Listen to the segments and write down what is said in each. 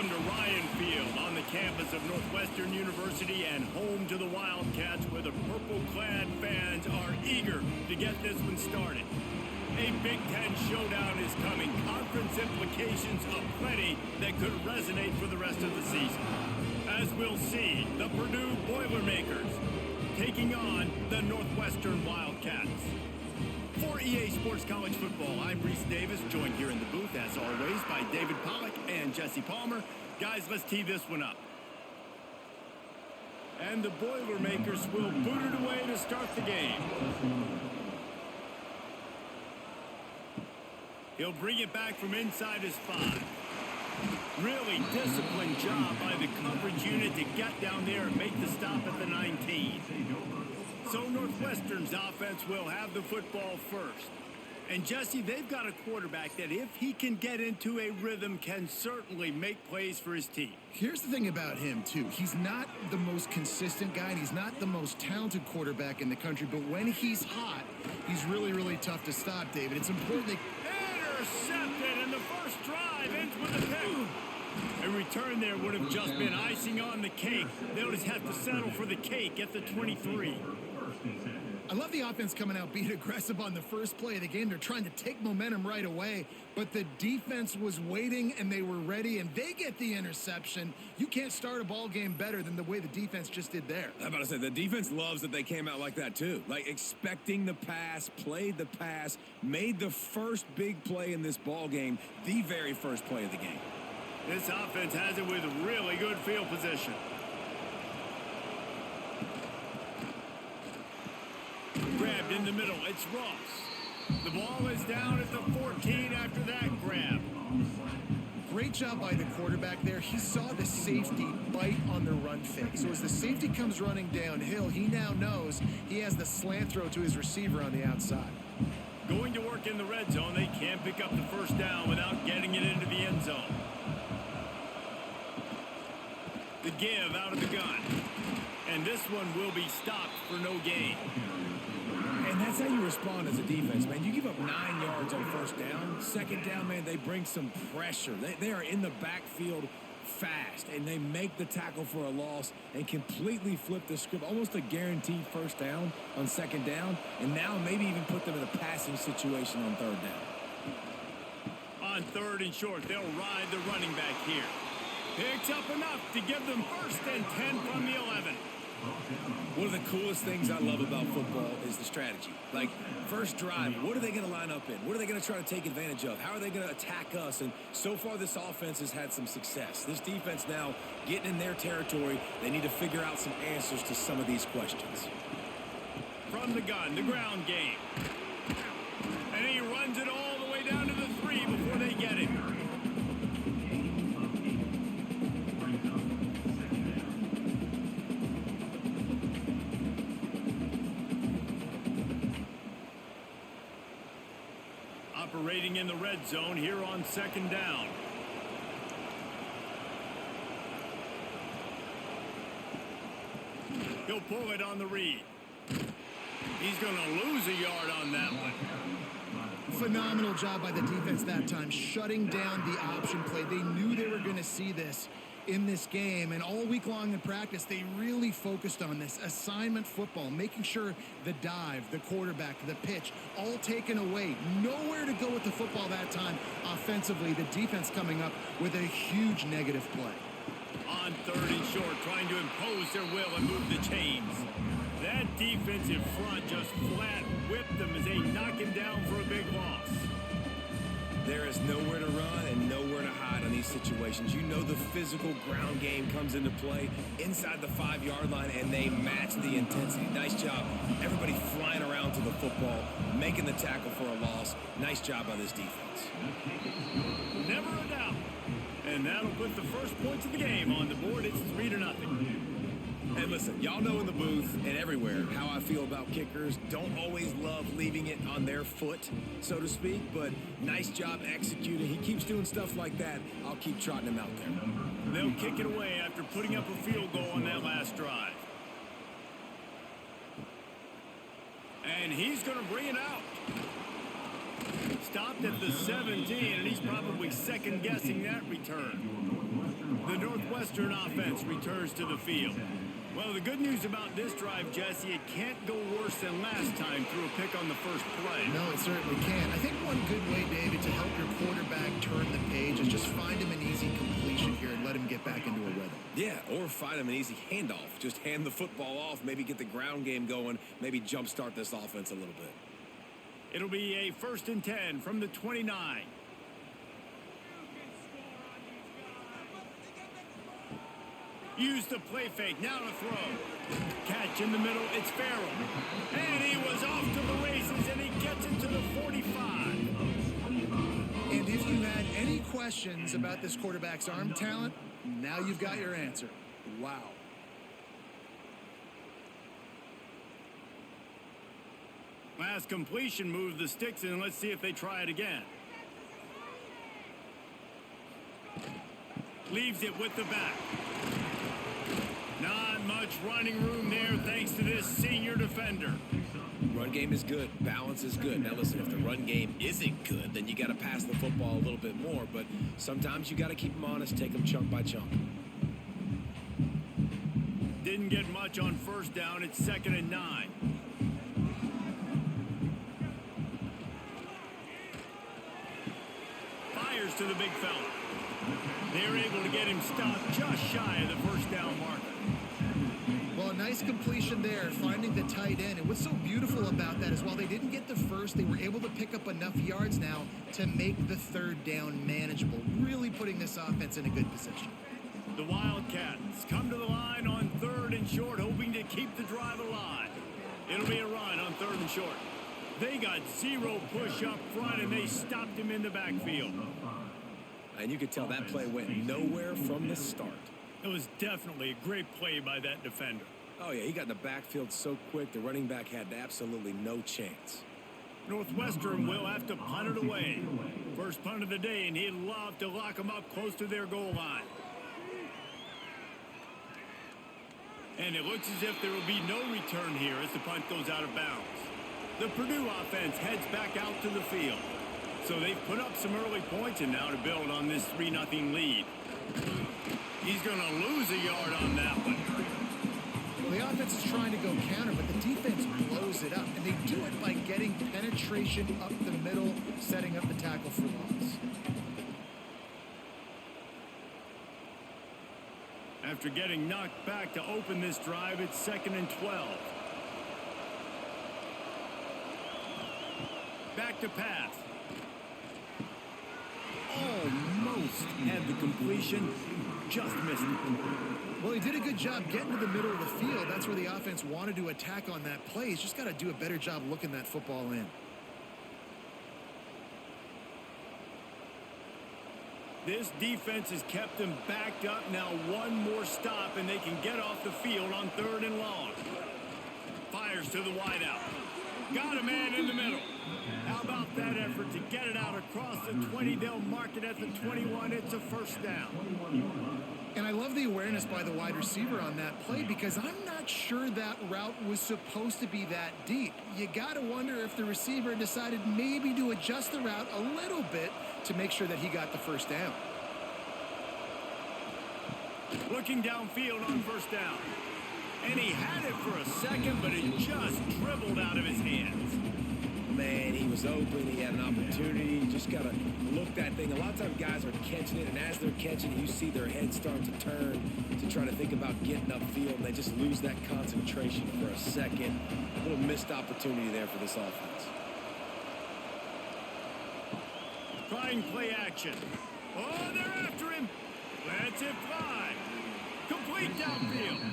Welcome to Ryan Field on the campus of Northwestern University and home to the Wildcats, where the purple-clad fans are eager to get this one started. A Big Ten showdown is coming. Conference implications aplenty that could resonate for the rest of the season. As we'll see, the Purdue Boilermakers taking on the Northwestern Wildcats. For EA Sports College Football, I'm Reese Davis, joined here in the booth, as always, by David Pollack and Jesse Palmer. Guys, let's tee this one up. And the Boilermakers will boot it away to start the game. He'll bring it back from inside his 5. Really disciplined job by the coverage unit to get down there and make the stop at the 19. So Northwestern's offense will have the football first. And Jesse, they've got a quarterback that, if he can get into a rhythm, can certainly make plays for his team. Here's the thing about him, too. He's not the most consistent guy, and he's not the most talented quarterback in the country. But when he's hot, he's really, really tough to stop, David. It's important that... Intercepted, and the first drive ends with a pick. A return there would have just been icing on the cake. They'll just have to settle for the cake at the 23. I love the offense coming out being aggressive on the first play of the game. They're trying to take momentum right away, but the defense was waiting and they were ready, and they get the interception. You can't start a ball game better than the way the defense just did there. I'm about to say, the defense loves that they came out like that too. Like expecting the pass, played the pass, made the first big play in this ball game, the very first play of the game. This offense has it with really good field position. Grabbed in the middle, it's Ross. The ball is down at the 14 after that grab. Great job by the quarterback there. He saw the safety bite on the run fake. So as the safety comes running downhill, he now knows he has the slant throw to his receiver on the outside. Going to work in the red zone, they can't pick up the first down without getting it into the end zone. The give out of the gun. And this one will be stopped for no gain. And that's how you respond as a defense, man. You give up 9 yards on first down. Second down, man, they bring some pressure. They are in the backfield fast, and they make the tackle for a loss and completely flip the script. Almost a guaranteed first down on second down, and now maybe even put them in a passing situation on third down. On third and short, they'll ride the running back here. Picks up enough to give them first and 10 from the 11. One of the coolest things I love about football is the strategy. Like, first drive, what are they going to line up in? What are they going to try to take advantage of? How are they going to attack us? And so far, this offense has had some success. This defense now getting in their territory. They need to figure out some answers to some of these questions. From the gun, the ground game. And he runs it all the way down to the 3 before they get it. Operating in the red zone here on second down. He'll pull it on the read. He's going to lose a yard on that one. Phenomenal job by the defense that time, shutting down the option play. They knew they were going to see this in this game, and all week long in practice, they really focused on this assignment football, making sure the dive, the quarterback, the pitch, all taken away. Nowhere to go with the football that time offensively. The defense coming up with a huge negative play. On third and short, trying to impose their will and move the chains. That defensive front just flat whipped them as they knock him down for a big loss. There is nowhere to run and nowhere to hide on these situations. You know the physical ground game comes into play inside the 5-yard line, and they match the intensity. Nice job. Everybody flying around to the football, making the tackle for a loss. Nice job by this defense. Never a doubt. And that'll put the first points of the game on the board. It's 3-0. And listen, y'all know in the booth and everywhere how I feel about kickers. Don't always love leaving it on their foot, so to speak, but nice job executing. He keeps doing stuff like that. I'll keep trotting him out there. They'll kick it away after putting up a field goal on that last drive. And he's going to bring it out. Stopped at the 17, and he's probably second-guessing that return. The Northwestern offense returns to the field. Well, the good news about this drive, Jesse, it can't go worse than last time through a pick on the first play. No, it certainly can't. I think one good way, David, to help your quarterback turn the page is just find him an easy completion here and let him get back into a rhythm. Yeah, or find him an easy handoff. Just hand the football off, maybe get the ground game going, maybe jumpstart this offense a little bit. It'll be a 1st and 10 from the 29. Use the play fake. Now to throw. Catch in the middle. It's Farrell. And he was off to the races, and he gets it to the 45. And if you had any questions about this quarterback's arm talent, now you've got your answer. Wow. Last completion moved the sticks in. Let's see if they try it again. Leaves it with the back. Not much running room there thanks to this senior defender. Run game is good. Balance is good. Now listen, if the run game isn't good, then you got to pass the football a little bit more. But sometimes you got to keep them honest, take them chunk by chunk. Didn't get much on 1st down. It's 2nd and 9. Fires to the big fella. They're able to get him stopped just shy of the 1st down marker. Well, a nice completion there, finding the tight end. And what's so beautiful about that is while they didn't get the first, they were able to pick up enough yards now to make the 3rd down manageable, really putting this offense in a good position. The Wildcats come to the line on 3rd and short, hoping to keep the drive alive. It'll be a run on 3rd and short. They got 0 push up front, and they stopped him in the backfield. And you could tell that play went nowhere from the start. It was definitely a great play by that defender. Oh, yeah, he got in the backfield so quick, the running back had absolutely no chance. Northwestern will have to punt it away. First punt of the day, and he'd love to lock them up close to their goal line. And it looks as if there will be no return here as the punt goes out of bounds. The Purdue offense heads back out to the field. So they've put up some early points, and now to build on this 3-0 lead. He's going to lose a yard on that one. Well, the offense is trying to go counter, but the defense blows it up. And they do it by getting penetration up the middle, setting up the tackle for loss. After getting knocked back to open this drive, it's 2nd and 12. Back to pass. Almost had the completion, just missed it. Well, he did a good job getting to the middle of the field. That's where the offense wanted to attack on that play. He's just got to do a better job looking that football in. This defense has kept them backed up. Now one more stop, and they can get off the field on 3rd and long. Fires to the wideout. Got a man in the middle. How about that effort to get it out across the 20? They'll mark it at the 21. It's a 1st down. And I love the awareness by the wide receiver on that play because I'm not sure that route was supposed to be that deep. You got to wonder if the receiver decided maybe to adjust the route a little bit to make sure that he got the 1st down. Looking downfield on 1st down. And he had it for a second, but it just dribbled out of his hands. Man, he was open. He had an opportunity. You just got to look that thing. A lot of times guys are catching it, and as they're catching it, you see their head start to turn to try to think about getting upfield, and they just lose that concentration for a second. A little missed opportunity there for this offense. Trying play action. Oh, they're after him. Lets it fly. Complete downfield.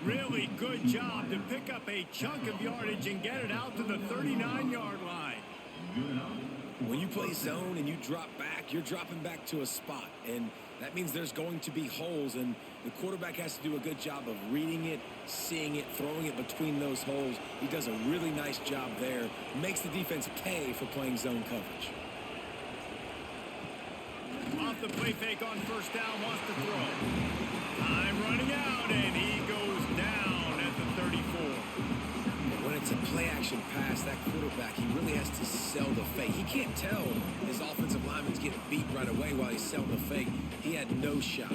Really good job to pick up a chunk of yardage and get it out to the 39-yard line. When you play zone and you drop back, you're dropping back to a spot. And that means there's going to be holes. And the quarterback has to do a good job of reading it, seeing it, throwing it between those holes. He does a really nice job there. Makes the defense pay for playing zone coverage. Off the play fake on 1st down, wants to throw. Time running out, and he goes down at the 34. When it's a play-action pass, that quarterback, he really has to sell the fake. He can't tell his offensive lineman's getting beat right away while he's selling the fake. He had no shot.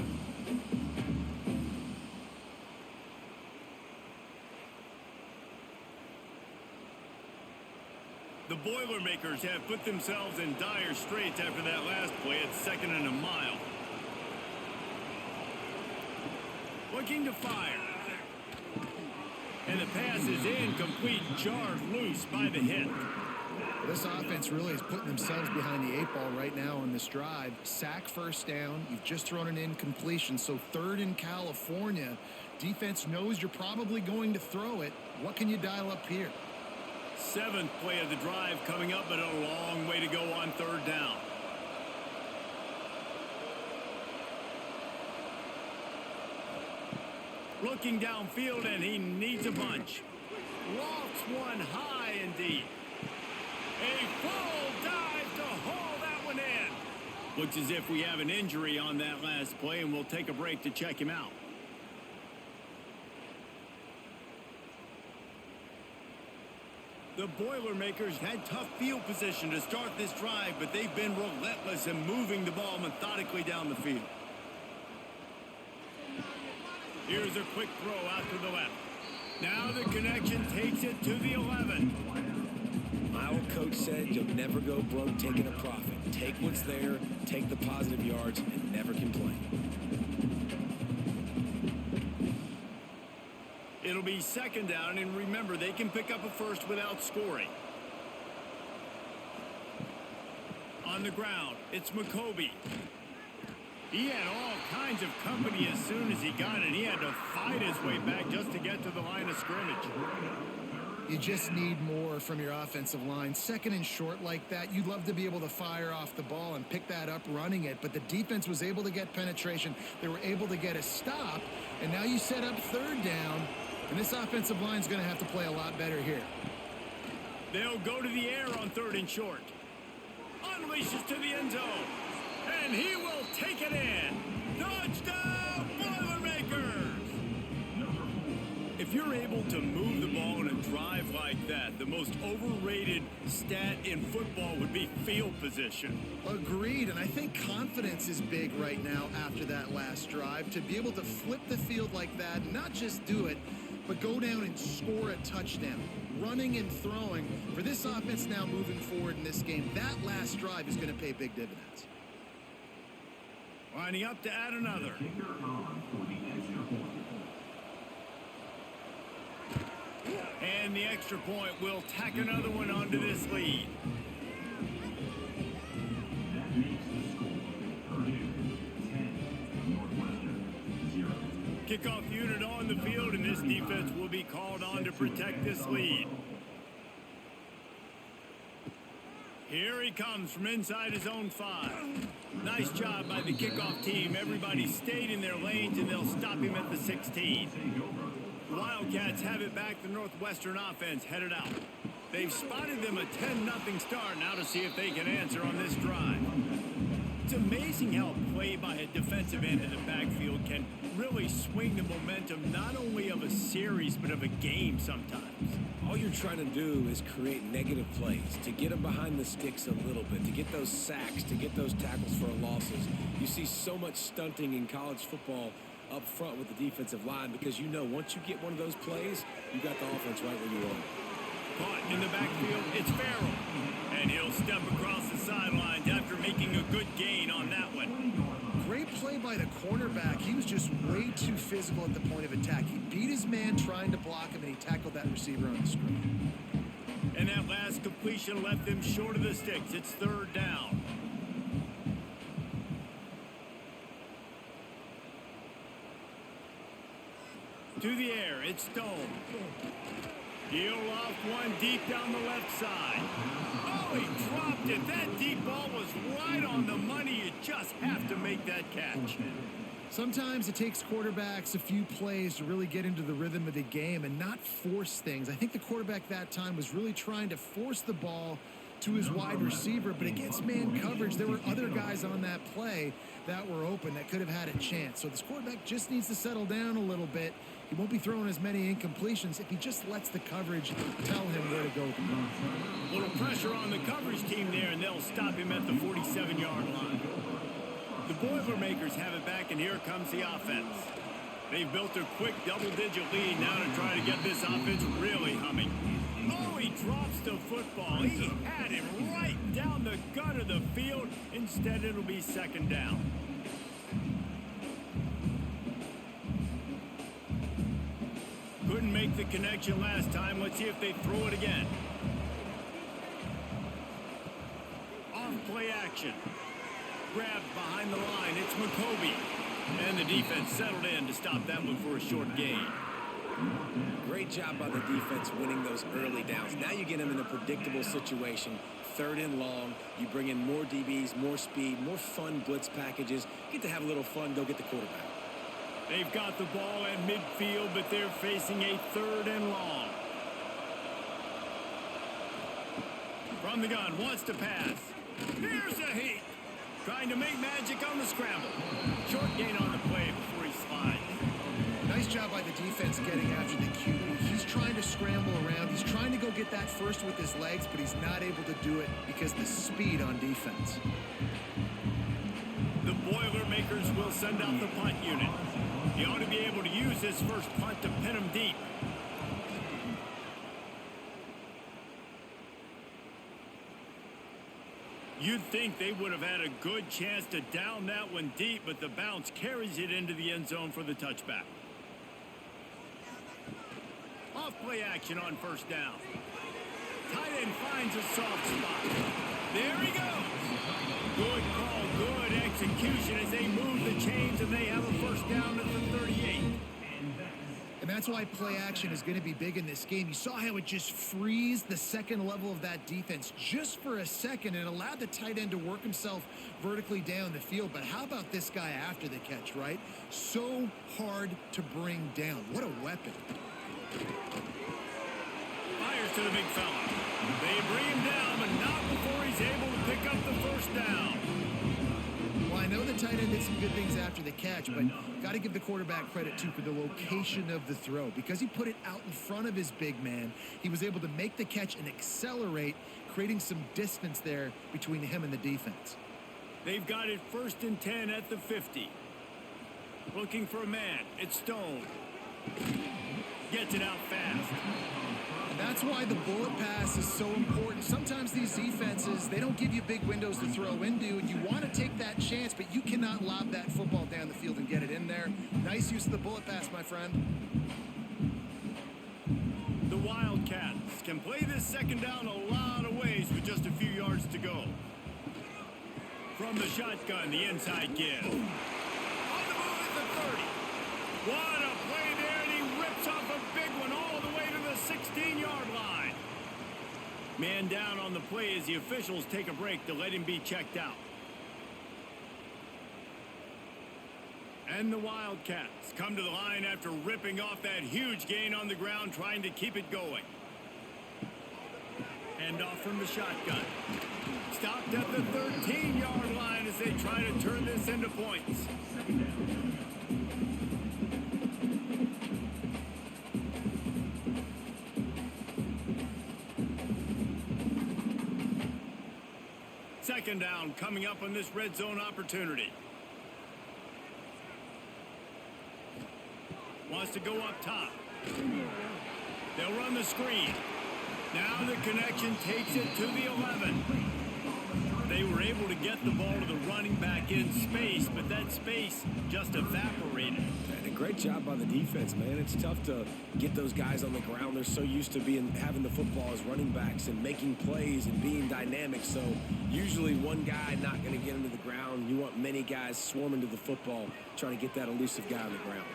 The Boilermakers have put themselves in dire straits after that last play at 2nd and a mile. Looking to fire. And the pass is incomplete, jarred loose by the hit. This offense really is putting themselves behind the 8 ball right now on this drive. Sack, first down. You've just thrown an incompletion, so 3rd in California. Defense knows you're probably going to throw it. What can you dial up here? 7th play of the drive coming up, but a long way to go on 3rd down. Looking downfield, and he needs a bunch. Lofts one high and deep. A full dive to haul that one in. Looks as if we have an injury on that last play, and we'll take a break to check him out. The Boilermakers had tough field position to start this drive, but they've been relentless in moving the ball methodically down the field. Here's a quick throw out to the left. Now the connection takes it to the 11. My old coach said you'll never go broke taking a profit. Take what's there, take the positive yards, and never complain. It'll be 2nd down, and remember, they can pick up a first without scoring. On the ground, it's McCoby. He had all kinds of company as soon as he got it. He had to fight his way back just to get to the line of scrimmage. You just need more from your offensive line. 2nd and short like that, you'd love to be able to fire off the ball and pick that up running it, but the defense was able to get penetration. They were able to get a stop, and now you set up 3rd down, and this offensive line is going to have to play a lot better here. They'll go to the air on 3rd and short. Unleashes to the end zone. And he will take it in. Touchdown, Boilermakers! If you're able to move the ball in a drive like that, the most overrated stat in football would be field position. Agreed, and I think confidence is big right now after that last drive. To be able to flip the field like that, not just do it, but go down and score a touchdown. Running and throwing. For this offense now moving forward in this game, that last drive is going to pay big dividends. Lining up to add another. And the extra point will tack another one onto this lead. That makes the score Purdue 10, Northwestern 0. Kickoff unit on the field, and this defense will be called on to protect this lead. Here he comes from inside his own 5. Nice job by the kickoff team. Everybody stayed in their lanes, and they'll stop him at the 16. The Wildcats have it back. The Northwestern offense headed out. They've spotted them a 10-0 start now to see if they can answer on this drive. It's amazing how play by a defensive end in the backfield can really swing the momentum not only of a series but of a game sometimes. All you're trying to do is create negative plays, to get them behind the sticks a little bit, to get those sacks, to get those tackles for losses. You see so much stunting in college football up front with the defensive line because you know once you get one of those plays, you got the offense right where you want it. Caught in the backfield, it's Farrell. And he'll step across the sidelines after making a good gain on that one. Great play by the cornerback. He was just way too physical at the point of attack. He beat his man trying to block him, and he tackled that receiver on the screen. And that last completion left them short of the sticks. It's 3rd down. To the air, it's Stone. He'll loft one deep down the left side. Oh, he dropped it. That deep ball was right on the money. You just have to make that catch. Sometimes it takes quarterbacks a few plays to really get into the rhythm of the game and not force things. I think the quarterback that time was really trying to force the ball to his wide receiver, but against man coverage, there were other guys on that play that were open that could have had a chance. So this quarterback just needs to settle down a little bit. He won't be throwing as many incompletions if he just lets the coverage tell him where to go with the ball. Little pressure on the coverage team there, and they'll stop him at the 47-yard line. The Boilermakers have it back, and here comes the offense. They've built a quick double-digit lead now to try to get this offense really humming. Oh, he drops the football. He had it right down the gut of the field. Instead, it'll be second down. Couldn't make the connection last time. Let's see if they throw it again. Off play action. Grabbed behind the line. It's McCoby. And the defense settled in to stop that one for a short gain. Great job by the defense winning those early downs. Now you get them in a predictable situation. Third and long. You bring in more DBs, more speed, more fun blitz packages. Get to have a little fun. Go get the quarterback. They've got the ball at midfield, but they're facing a third and long. From the gun, wants to pass. Here's a heat. Trying to make magic on the scramble. Short gain on the play before he slides. Nice job by the defense getting after the QB. He's trying to scramble around. He's trying to go get that first with his legs, but he's not able to do it because of the speed on defense. The Boilermakers will send out the punt unit. He ought to be able to use his first punt to pin him deep. You'd think they would have had a good chance to down that one deep, but the bounce carries it into the end zone for the touchback. Off play action on first down. Tight end finds a soft spot. There he goes. Good call, good execution as they move the chains, and they have a first down at the 38. And that's why play action is going to be big in this game. You saw how it just freezed the second level of that defense just for a second and allowed the tight end to work himself vertically down the field. But how about this guy after the catch, right? So hard to bring down. What a weapon. Fires to the big fella. They bring him down, but not before he's able to pick up the first down. Well, I know the tight end did some good things after the catch, but got to give the quarterback credit, too, for the location of the throw. Because he put it out in front of his big man, he was able to make the catch and accelerate, creating some distance there between him and the defense. They've got it 1st and 10 at the 50. Looking for a man. It's Stone. Gets it out fast. That's why the bullet pass is so important. Sometimes these defenses, they don't give you big windows to throw into, and you want to take that chance, but you cannot lob that football down the field and get it in there. Nice use of the bullet pass, my friend. The Wildcats can play this second down a lot of ways with just a few yards to go. From the shotgun, the inside give. On the move at the 30. What a play there, and he rips off a big one all the way to the 16-yard line. Man down on the play as the officials take a break to let him be checked out. And the Wildcats come to the line after ripping off that huge gain on the ground, trying to keep it going. Hand off from the shotgun. Stopped at the 13-yard line as they try to turn this into points. Second down coming up on this red zone opportunity. Wants to go up top. They'll run the screen. Now the connection takes it to the 11. They were able to get the ball to the running back in space, but that space just evaporated. And a great job by the defense, man. It's tough to get those guys on the ground. They're so used to having the football as running backs and making plays and being dynamic. So usually one guy not going to get into the ground. You want many guys swarming to the football, trying to get that elusive guy on the ground.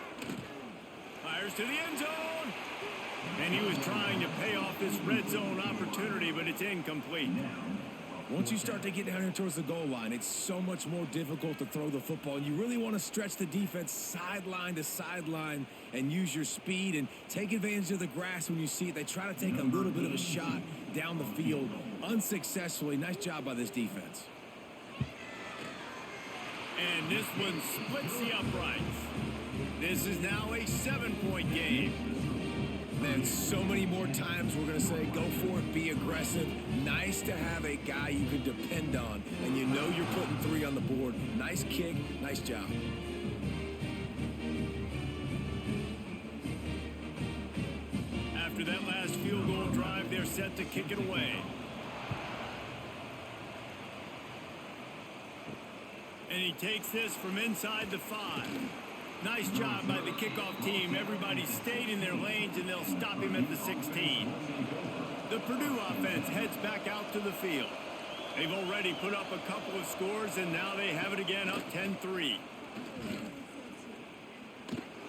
Fires to the end zone. And he was trying to pay off this red zone opportunity, but it's incomplete. Once you start to get down here towards the goal line, it's so much more difficult to throw the football. And you really want to stretch the defense sideline to sideline and use your speed and take advantage of the grass when you see it. They try to take a little bit of a shot down the field unsuccessfully. Nice job by this defense. And this one splits the uprights. This is now a 7-point game. Man, so many more times we're going to say, go for it, be aggressive. Nice to have a guy you can depend on, and you know you're putting 3 on the board. Nice kick, nice job. After that last field goal drive, they're set to kick it away. And he takes this from inside the 5. Nice job by the kickoff team. Everybody stayed in their lanes, and they'll stop him at the 16. The Purdue offense heads back out to the field. They've already put up a couple of scores, and now they have it again, up 10-3.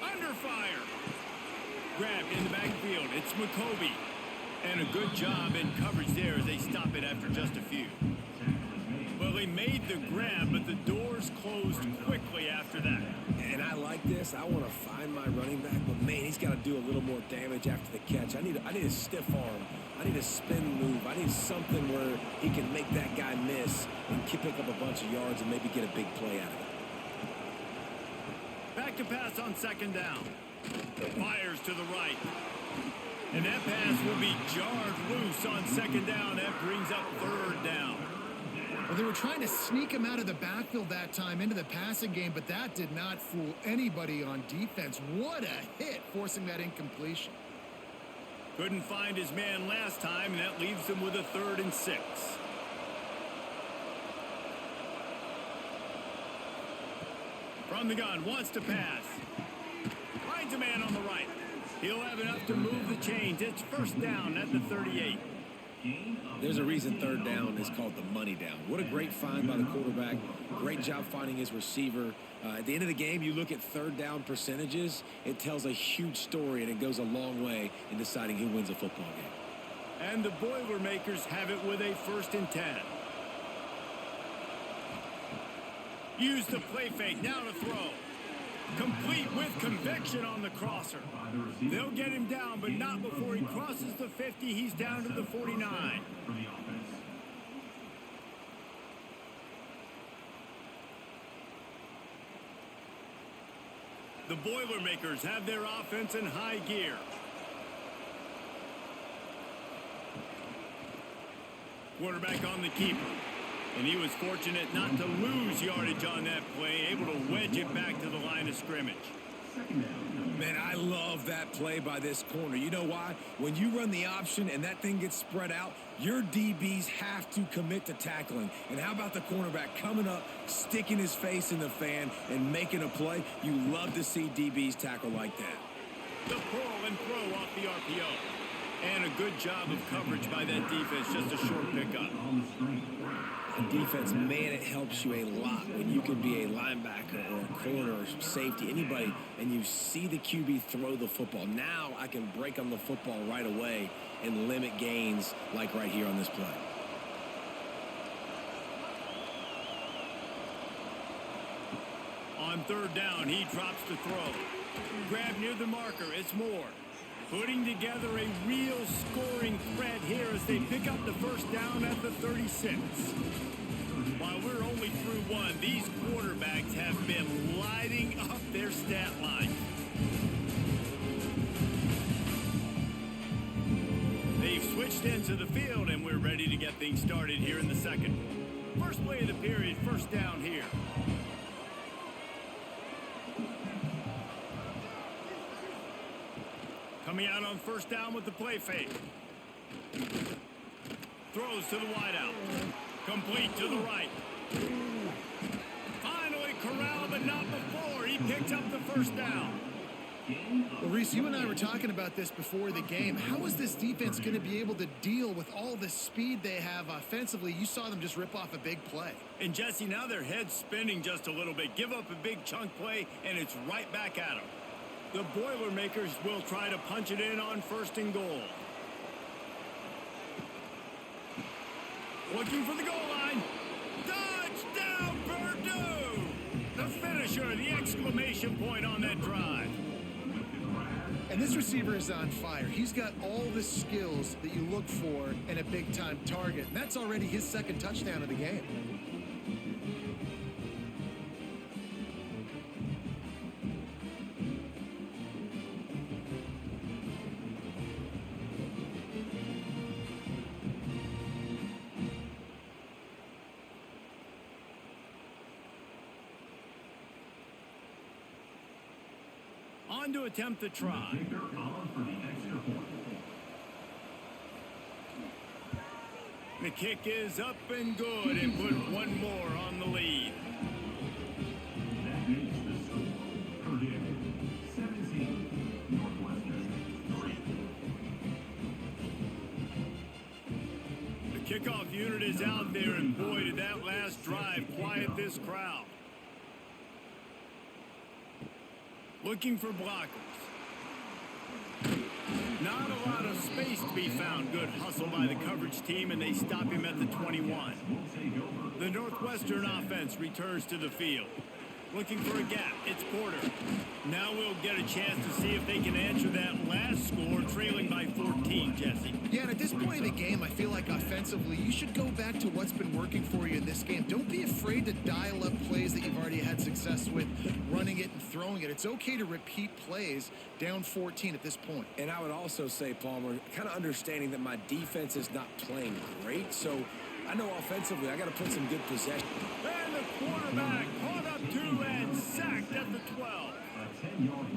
Under fire. Grabbed in the backfield. It's McCoby. And a good job in coverage there as they stop it after just a few. Well, he made the grab, but the doors closed quickly after that. And I like this. I want to find my running back, but man, he's got to do a little more damage after the catch. I need a stiff arm. I need a spin move. I need something where he can make that guy miss and pick up a bunch of yards and maybe get a big play out of it. Back to pass on second down. Fires to the right. And that pass will be jarred loose on second down. That brings up third down. Well, they were trying to sneak him out of the backfield that time into the passing game, but that did not fool anybody on defense. What a hit, forcing that incompletion. Couldn't find his man last time, and that leaves him with a 3rd and 6. From the gun, wants to pass. Finds a man on the right. He'll have enough to move the chains. It's first down at the 38. There's a reason third down is called the money down. What a great find by the quarterback. Great job finding his receiver. At the end of the game, you look at third down percentages. It tells a huge story, and it goes a long way in deciding who wins a football game. And the Boilermakers have it with a 1st and 10. Use the play fake. Now to throw. Complete with conviction on the crosser. They'll get him down, but not before he crosses the 50. He's down to the 49. The Boilermakers have their offense in high gear. Quarterback on the keeper. And he was fortunate not to lose yardage on that play, able to wedge it back to the line of scrimmage. Man, I love that play by this corner. You know why? When you run the option and that thing gets spread out, your DBs have to commit to tackling. And how about the cornerback coming up, sticking his face in the fan, and making a play? You love to see DBs tackle like that. The pull and throw off the RPO. And a good job of coverage by that defense, just a short pickup. And defense, man, it helps you a lot when you can be a linebacker or a corner or safety, anybody, and you see the QB throw the football. Now I can break on the football right away and limit gains like right here on this play. On third down, he drops to throw. Grab near the marker, it's Moore. Putting together a real scoring threat here as they pick up the first down at the 36. While we're only through one, these quarterbacks have been lighting up their stat line. They've switched into the field, and we're ready to get things started here in the second. First play of the period, first down here. Coming out on first down with the play fake. Throws to the wideout. Complete to the right. Finally corralled, but not before. He picked up the first down. Well, Reese, you and I were talking about this before the game. How is this defense going to be able to deal with all the speed they have offensively? You saw them just rip off a big play. And Jesse, now their head's spinning just a little bit. Give up a big chunk play, and it's right back at them. The Boilermakers will try to punch it in on first and goal. Looking for the goal line. Touchdown, Purdue! The finisher, the exclamation point on that drive. And this receiver is on fire. He's got all the skills that you look for in a big-time target. And that's already his second touchdown of the game. On to attempt the try. Kicker on for the extra point. The kick is up and good and put one more on the lead. That makes the score Purdue 17, Northwestern 3. The kickoff unit is out there, and boy, did that last drive quiet this crowd. Looking for blockers. Not a lot of space to be found. Good hustle by the coverage team, and they stop him at the 21. The Northwestern offense returns to the field. Looking for a gap. It's Porter. Now we'll get a chance to see if they can answer that last score, trailing by 14, Jesse. Yeah, and at this point in the game, I feel like offensively, you should go back to what's been working for you in this game. Don't be afraid to dial up plays that you've already had success with, running it and throwing it. It's okay to repeat plays down 14 at this point. And I would also say, Palmer, kind of understanding that my defense is not playing great, so I know offensively I got to put some good possession. And the quarterback caught up to and sacked at the 12.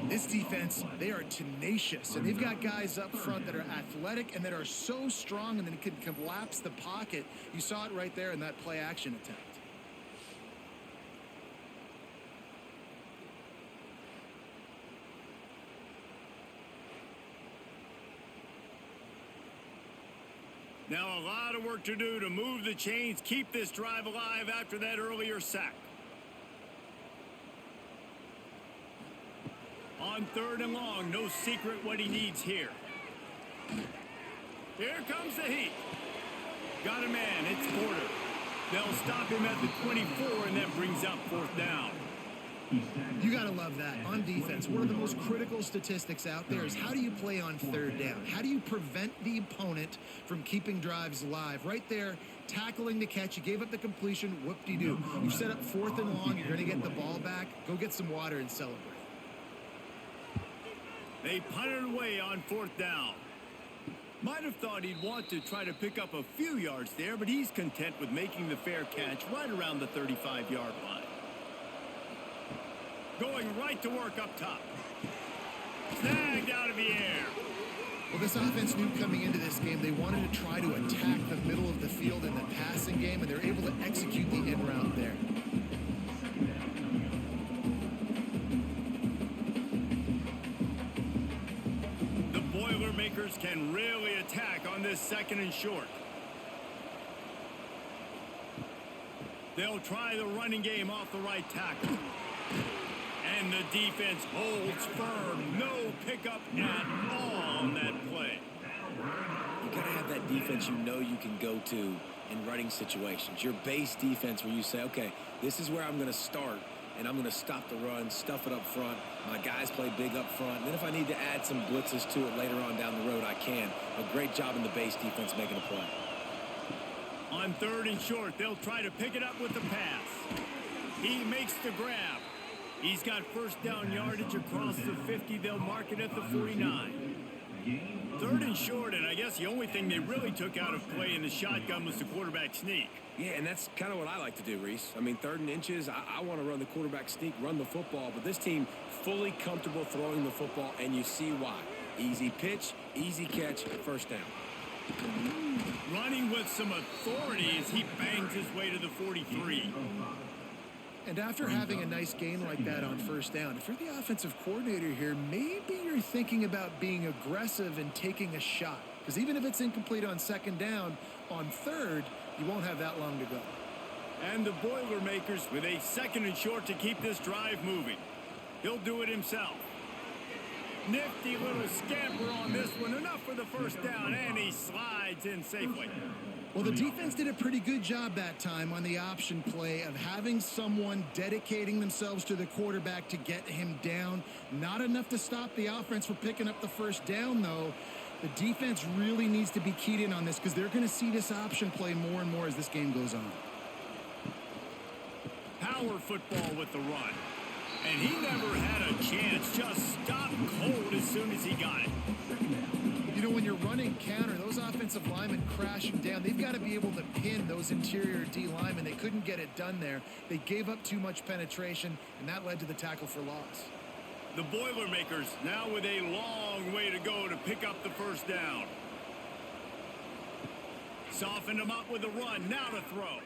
This defense, they are tenacious, and they've got guys up front that are athletic and that are so strong and then can collapse the pocket. You saw it right there in that play action attempt. Now a lot of work to do to move the chains, keep this drive alive after that earlier sack. On 3rd and long, no secret what he needs here. Here comes the heat. Got a man, it's Porter. They'll stop him at the 24, and that brings up 4th down. You got to love that. On defense, one of the most critical statistics out there is how do you play on 3rd down? How do you prevent the opponent from keeping drives alive? Right there, tackling the catch. You gave up the completion. Whoop-de-doo. You set up 4th and long. You're going to get the ball back. Go get some water and celebrate. They punted away on 4th down. Might have thought he'd want to try to pick up a few yards there, but he's content with making the fair catch right around the 35-yard line. Going right to work up top. Snagged out of the air. Well, this offense knew coming into this game they wanted to try to attack the middle of the field in the passing game, and they're able to execute the in route there. The Boilermakers can really attack on this 2nd and short. They'll try the running game off the right tackle. And the defense holds firm. No pickup at all on that play. You got to have that defense you know you can go to in running situations. Your base defense where you say, okay, this is where I'm going to start, and I'm going to stop the run, stuff it up front. My guys play big up front. And then if I need to add some blitzes to it later on down the road, I can. A great job in the base defense making a play. On 3rd and short, they'll try to pick it up with the pass. He makes the grab. He's got 1st down yardage across the 50. They'll mark it at the 49. 3rd and short, and I guess the only thing they really took out of play in the shotgun was the quarterback sneak. Yeah, and that's kind of what I like to do, Reese. I mean, 3rd and inches, I want to run the quarterback sneak, run the football, but this team fully comfortable throwing the football, and you see why. Easy pitch, easy catch, 1st down. Running with some authority as he bangs his way to the 43. And after having a nice gain like that on 1st down, if you're the offensive coordinator here, maybe you're thinking about being aggressive and taking a shot. Because even if it's incomplete on 2nd down, on 3rd, you won't have that long to go. And the Boilermakers with a 2nd and short to keep this drive moving. He'll do it himself. Nifty little scamper on this one. Enough for the 1st down, and he slides in safely. Well, the defense did a pretty good job that time on the option play of having someone dedicating themselves to the quarterback to get him down. Not enough to stop the offense from picking up the 1st down, though. The defense really needs to be keyed in on this because they're going to see this option play more and more as this game goes on. Power football with the run. And he never had a chance. Just stopped cold as soon as he got it. You know, when you're running counter, those offensive linemen crashing down, they've got to be able to pin those interior D linemen. They couldn't get it done there. They gave up too much penetration, and that led to the tackle for loss. The Boilermakers now with a long way to go to pick up the first down. Softened him up with a run. Now to throw.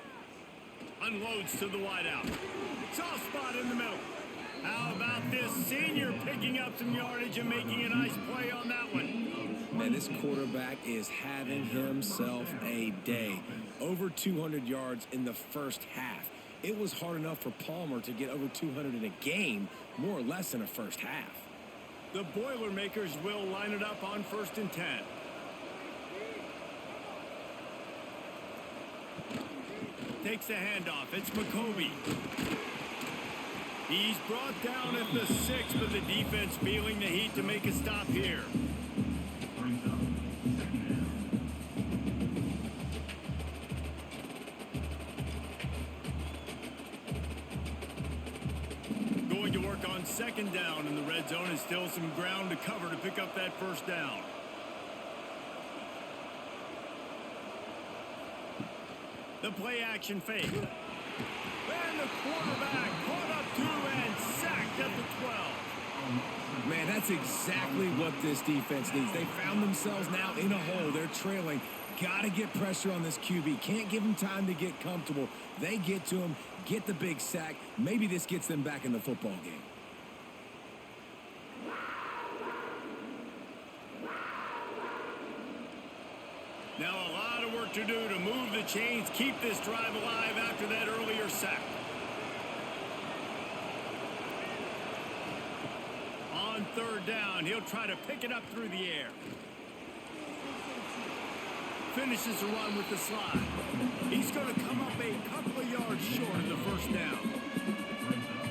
Unloads to the wideout. Soft spot in the middle. How about this senior picking up some yardage and making a nice play on that one? Man, this quarterback is having himself a day. Over 200 yards in the first half. It was hard enough for Palmer to get over 200 in a game, more or less in a first half. The Boilermakers will line it up on 1st and 10. Takes the handoff. It's McCoby. He's brought down at the 6, but the defense feeling the heat to make a stop here. Brings up second down. Going to work on 2nd down in the red zone, and still some ground to cover to pick up that first down. The play action fake. And the quarterback caught up 2 and sacked at the 12. Man, that's exactly what this defense needs. They found themselves now in a hole. They're trailing. Got to get pressure on this QB. Can't give him time to get comfortable. They get to him, get the big sack. Maybe this gets them back in the football game. Now a lot of work to do to move the chains, keep this drive alive after that earlier sack. On 3rd down, he'll try to pick it up through the air. Finishes the run with the slide. He's going to come up a couple of yards short of the first down.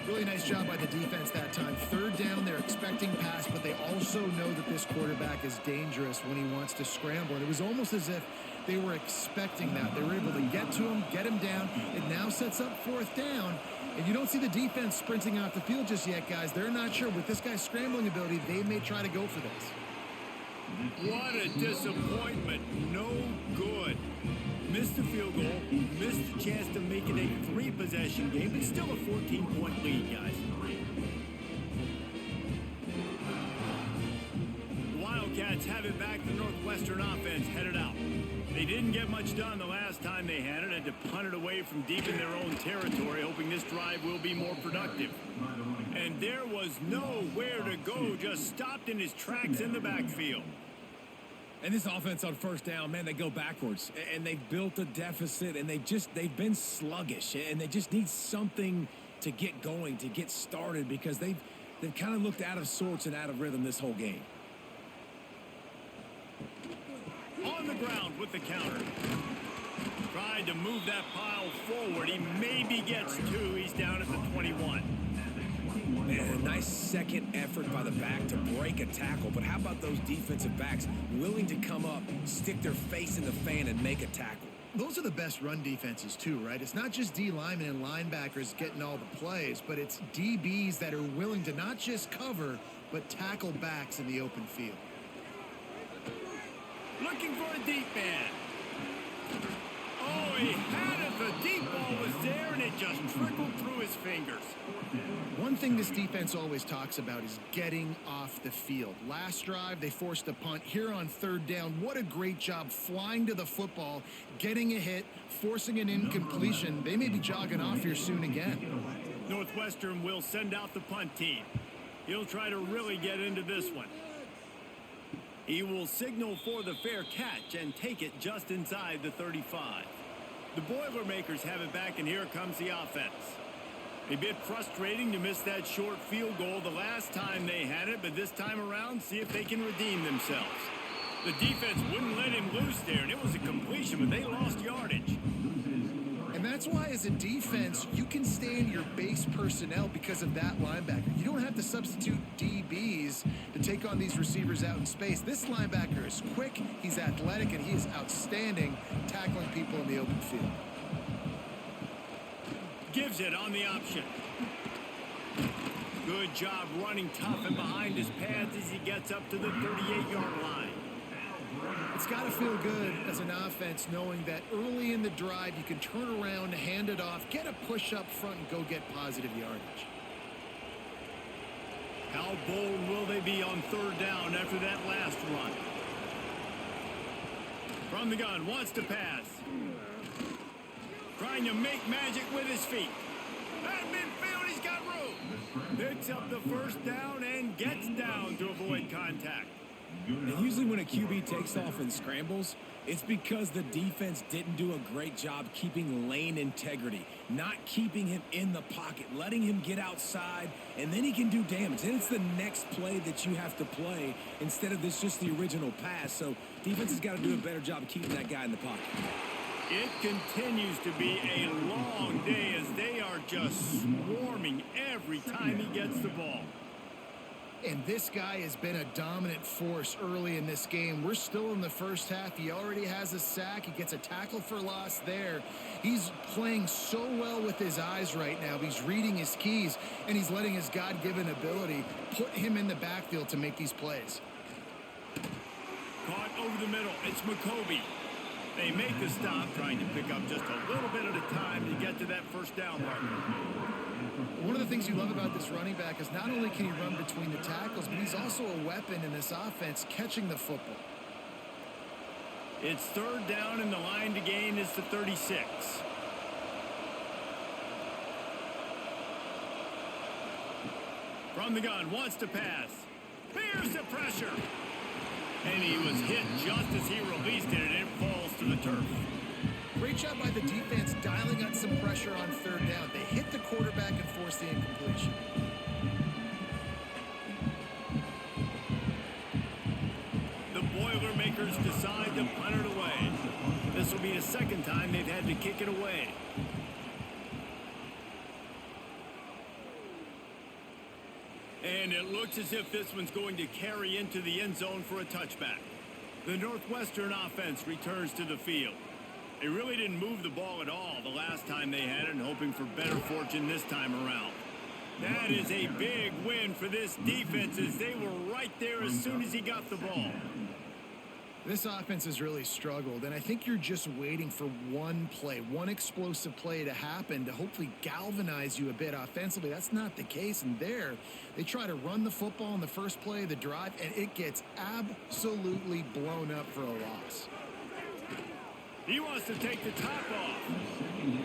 Really nice job by the defense that time. 3rd down, they're expecting pass, but they also know that this quarterback is dangerous when he wants to scramble. And it was almost as if they were expecting that. They were able to get to him, get him down. It now sets up 4th down. And you don't see the defense sprinting off the field just yet, guys. They're not sure. With this guy's scrambling ability, they may try to go for this. What a disappointment. No good. Missed the field goal, missed the chance to make it a 3-possession game, but still a 14-point lead, guys. The Wildcats have it back. The Northwestern offense headed out. They didn't get much done the last time they had it, had to punt it away from deep in their own territory, hoping this drive will be more productive. And there was nowhere to go, just stopped in his tracks in the backfield. And this offense on 1st down, man, they go backwards. And they've built a deficit, and they've been sluggish. And they just need something to get going, to get started, because they've kind of looked out of sorts and out of rhythm this whole game. On the ground with the counter. Tried to move that pile forward. He maybe gets 2. He's down at the 21. Man, a nice second effort by the back to break a tackle. But how about those defensive backs willing to come up, stick their face in the fan, and make a tackle? Those are the best run defenses too, right? It's not just D linemen and linebackers getting all the plays, but it's DBs that are willing to not just cover, but tackle backs in the open field. Looking for a deep man. Oh, he had it. The deep ball was there, and it just trickled through his fingers. One thing this defense always talks about is getting off the field. Last drive, they forced a punt. Here on 3rd down, what a great job flying to the football, getting a hit, forcing an incompletion. They may be jogging off here soon again. Northwestern will send out the punt team. He'll try to really get into this one. He will signal for the fair catch and take it just inside the 35. The Boilermakers have it back, and here comes the offense. A bit frustrating to miss that short field goal the last time they had it, but this time around, see if they can redeem themselves. The defense wouldn't let him loose there, and it was a completion, but they lost yardage. And that's why, as a defense, you can stay in your base personnel because of that linebacker. You don't have to substitute DBs to take on these receivers out in space. This linebacker is quick, he's athletic, and he is outstanding tackling people in the open field. Gives it on the option. Good job running tough and behind his pads as he gets up to the 38-yard line. It's got to feel good as an offense knowing that early in the drive you can turn around, hand it off, get a push up front, and go get positive yardage. How bold will they be on third down after that last run? From the gun, wants to pass. Trying to make magic with his feet. At midfield, he's got room. Picks up the first down and gets down to avoid contact. And usually when a QB takes off and scrambles, it's because the defense didn't do a great job keeping lane integrity, not keeping him in the pocket, letting him get outside, and then he can do damage. Then it's the next play that you have to play instead of this just the original pass. So defense has got to do a better job of keeping that guy in the pocket. It continues to be a long day as they are just swarming every time he gets the ball. And this guy has been a dominant force early in this game. We're still in the first half. He already has a sack. He gets a tackle for loss there. He's playing so well with his eyes right now. He's reading his keys, and he's letting his God-given ability put him in the backfield to make these plays. Caught over the middle. It's McCoby. They make the stop, trying to pick up just a little bit at a time to get to that first down marker. One of the things you love about this running back is not only can he run between the tackles, but he's also a weapon in this offense catching the football. It's third down, and the line to gain is the 36. From the gun, wants to pass. Fears the pressure. And he was hit just as he released it, and it falls to the turf. Great job by the defense dialing up some pressure on third down. They hit the quarterback and forced the incompletion. The Boilermakers decide to punt it away. This will be the second time they've had to kick it away. And it looks as if this one's going to carry into the end zone for a touchback. The Northwestern offense returns to the field. They really didn't move the ball at all the last time they had it, and hoping for better fortune this time around. That is a big win for this defense as they were right there as soon as he got the ball. This offense has really struggled, and I think you're just waiting for one play, one explosive play to happen to hopefully galvanize you a bit offensively. That's not the case, and there they try to run the football in the first play of the drive, and it gets absolutely blown up for a loss. He wants to take the top off.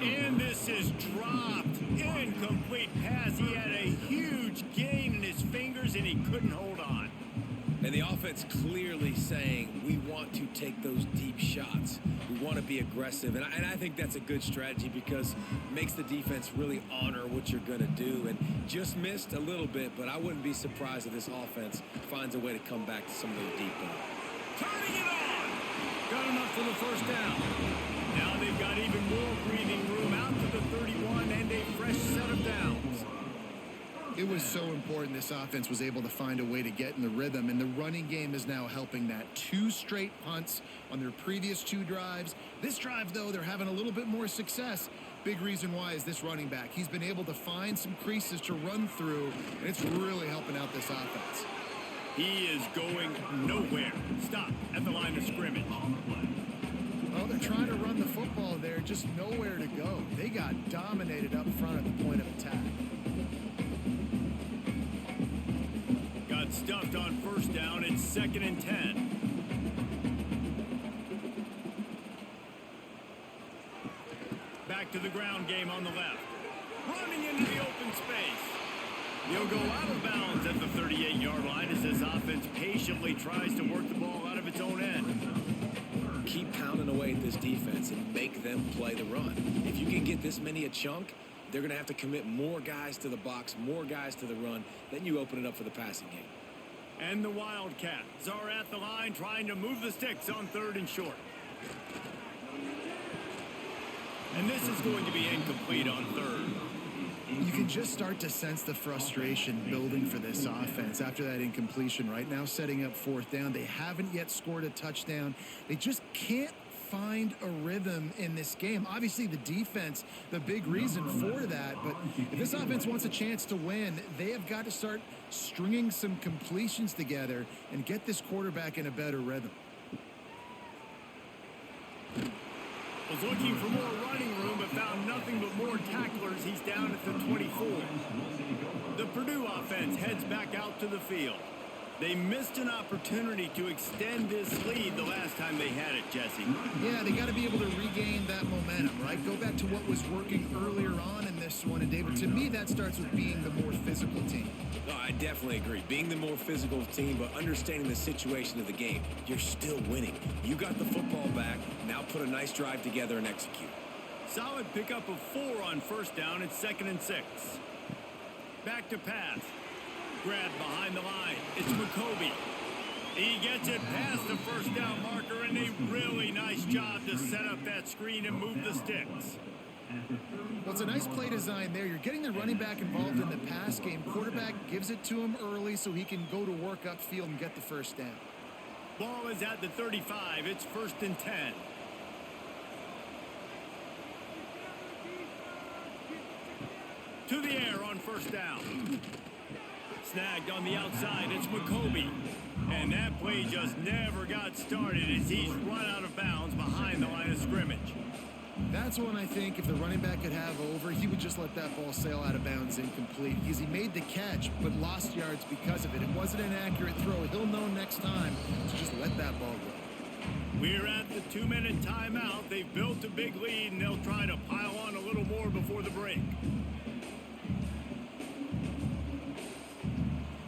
And this is dropped. Incomplete pass. He had a huge gain in his fingers, and he couldn't hold on. And the offense clearly saying, we want to take those deep shots. We want to be aggressive. And I think that's a good strategy because it makes the defense really honor what you're going to do. And just missed a little bit, but I wouldn't be surprised if this offense finds a way to come back to some of those deep balls. Turning it on. Got enough for the first down. Now they've got even more breathing room out to the 31 and a fresh set of downs. It was so important this offense was able to find a way to get in the rhythm, and the running game is now helping that. 2 straight punts on their previous 2 drives. This drive, though, they're having a little bit more success. Big reason why is this running back. He's been able to find some creases to run through, and it's really helping out this offense. He is going nowhere. Stop at the line of scrimmage. Well, they're trying to run the football there, just nowhere to go. They got dominated up front at the point of attack. Got stuffed on first down. It's 2nd and 10. Back to the ground game on the left. Running into the open space. He'll go out of bounds at the 38-yard line as this offense patiently tries to work the ball out of its own end. Keep pounding away at this defense and make them play the run. If you can get this many a chunk, they're going to have to commit more guys to the box, more guys to the run. Then you open it up for the passing game. And the Wildcats are at the line trying to move the sticks on 3rd and short. And this is going to be incomplete on 3rd. You can just start to sense the frustration building for this offense after that incompletion. Right now, setting up 4th down. They haven't yet scored a touchdown. They just can't find a rhythm in this game. Obviously, the defense, the big reason for that. But if this offense wants a chance to win, they have got to start stringing some completions together and get this quarterback in a better rhythm. Was looking for more running room, but found nothing but more more tacklers. He's down at the 24. The Purdue offense heads back out to the field. They missed an opportunity to extend this lead the last time they had it, Jesse. Yeah, they got to be able to regain that momentum, right? Go back to what was working earlier on in this one. And, David, to me, that starts with being the more physical team. No, I definitely agree. Being the more physical team, but understanding the situation of the game. You're still winning. You got the football back. Now put a nice drive together and execute. Solid pickup of 4 on first down. It's 2nd and 6. Back to pass. Grab behind the line. It's McCoby. He gets it past the first down marker, and a really nice job to set up that screen and move the sticks. Well, it's a nice play design there. You're getting the running back involved in the pass game. Quarterback gives it to him early so he can go to work upfield and get the first down. Ball is at the 35. It's 1st and 10. To the air on first down. Snagged on the outside. It's McCoby. And that play just never got started as he's run out of bounds behind the line of scrimmage. That's one I think if the running back could have over, he would just let that ball sail out of bounds incomplete because he made the catch but lost yards because of it. It wasn't an accurate throw. He'll know next time to just let that ball go. We're at the 2-minute timeout. They've built a big lead, and they'll try to pile on a little more before the break.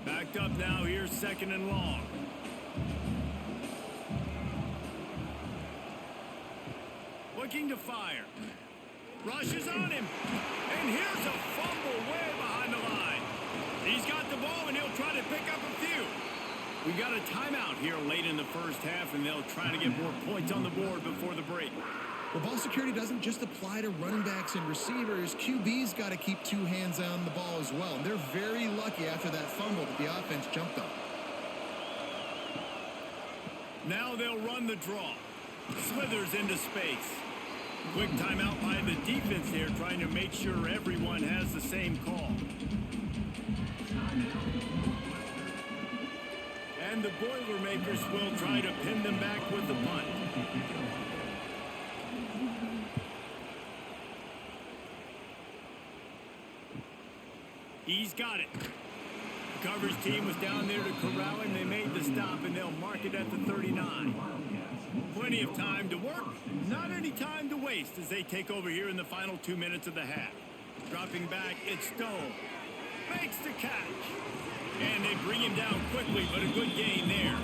Backed up now. Here's 2nd and long. Looking to fire. Rushes on him. And here's a fumble way behind the line. He's got the ball, and he'll try to pick up a few. We got a timeout here late in the first half, and they'll try to get more points on the board before the break. Well, ball security doesn't just apply to running backs and receivers. QB's got to keep 2 hands on the ball as well. And they're very lucky after that fumble that the offense jumped on. Now they'll run the draw. Slithers into space. Quick timeout by the defense here, trying to make sure everyone has the same call. And the Boilermakers will try to pin them back with the punt. He's got it. The coverage team was down there to corral him. They made the stop, and they'll mark it at the 39. Plenty of time to work, not any time to waste as they take over here in the final 2 minutes of the half. Dropping back, it's Stone. Makes the catch. And they bring him down quickly, but a good gain there.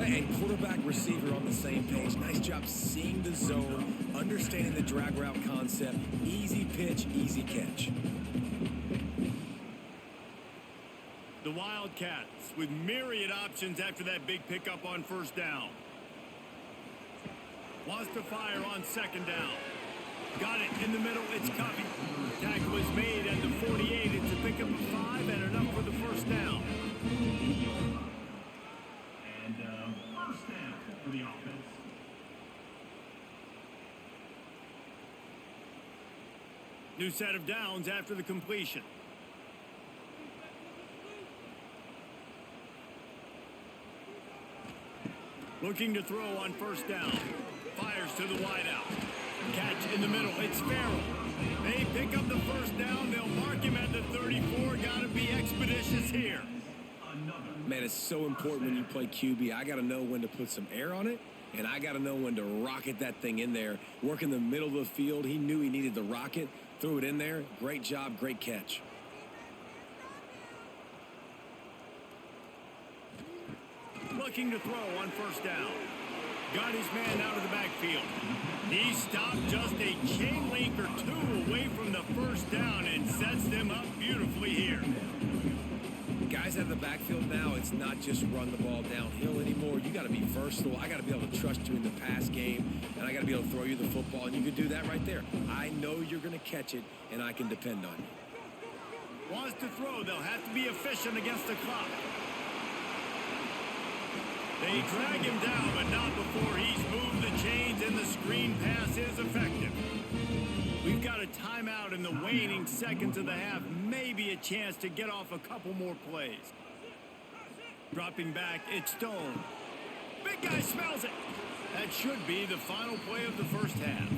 And quarterback receiver on the same page. Nice job seeing the zone, understanding the drag route concept. Easy pitch, easy catch. The Wildcats with myriad options after that big pickup on first down. Wants to fire on 2nd down. Got it in the middle. It's Covey. Tackle is made at the 48. It's a pickup of 5 and enough for the first down. And first down for the offense. New set of downs after the completion. Looking to throw on first down. Fires to the wideout. Catch in the middle. It's Farrell. They pick up the first down. They'll mark him at the 34. Got to be expeditious here. Man, it's so important when you play QB. I got to know when to put some air on it, and I got to know when to rocket that thing in there. Work in the middle of the field. He knew he needed the rocket. Threw it in there. Great job. Great catch. Looking to throw on first down. Got his man out of the backfield. He stopped just a chain link or 2 away from the first down and sets them up beautifully here. Guys out of the backfield now, it's not just run the ball downhill anymore. You got to be versatile. I got to be able to trust you in the pass game, and I got to be able to throw you the football, and you can do that right there. I know you're going to catch it, and I can depend on you. Wants to throw. They'll have to be efficient against the clock. They drag him down, but not before he's moved the chains, and the screen pass is effective. We've got a timeout in the waning seconds of the half. Maybe a chance to get off a couple more plays. Dropping back, it's Stone. Big guy smells it. That should be the final play of the first half.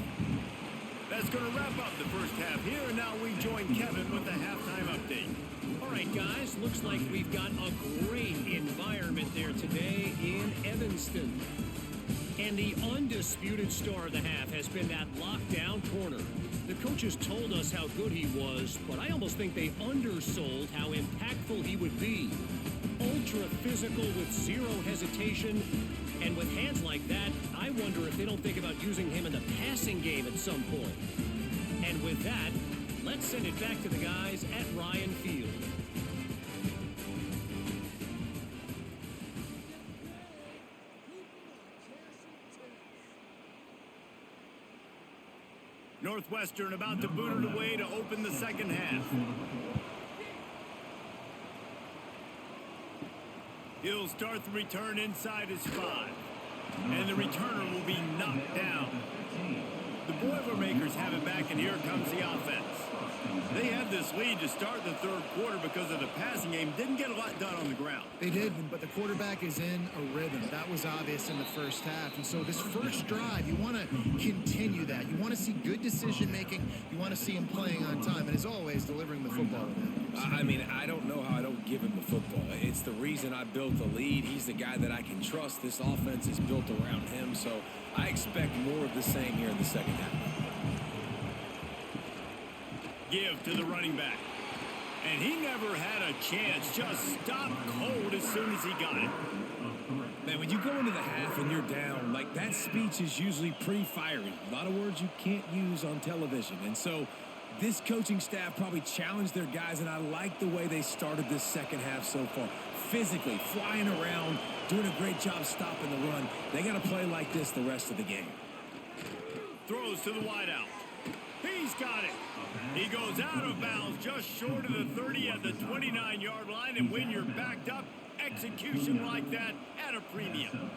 That's going to wrap up the first half here, and now we join Kevin with the halftime update. All right, guys, looks like we've got a great environment there today in Evanston. And the undisputed star of the half has been that lockdown corner. The coaches told us how good he was, but I almost think they undersold how impactful he would be. Ultra physical with zero hesitation. And with hands like that, I wonder if they don't think about using him in the passing game at some point. And with that, let's send it back to the guys at Ryan Field. Northwestern about to boot it away to open the second half. He'll start the return inside his 5. And the returner will be knocked down. The Boilermakers have it back, and here comes the offense. They had this lead to start the third quarter because of the passing game. Didn't get a lot done on the ground. They did, but the quarterback is in a rhythm. That was obvious in the first half. And so this first drive, you want to continue that. You want to see good decision-making. You want to see him playing on time. And as always, delivering the football. I mean, I don't know how I don't give him the football. It's the reason I built the lead. He's the guy that I can trust. This offense is built around him. So I expect more of the same here in the second half. Give to the running back. And he never had a chance. Just stopped cold as soon as he got it. Man, when you go into the half and you're down, like that speech is usually pretty fiery. A lot of words you can't use on television. And so this coaching staff probably challenged their guys, and I like the way they started this second half so far. Physically, flying around, doing a great job stopping the run. They got to play like this the rest of the game. Throws to the wideout. He's got it. He goes out of bounds just short of the 30 at the 29-yard line, and when you're backed up, execution like that at a premium.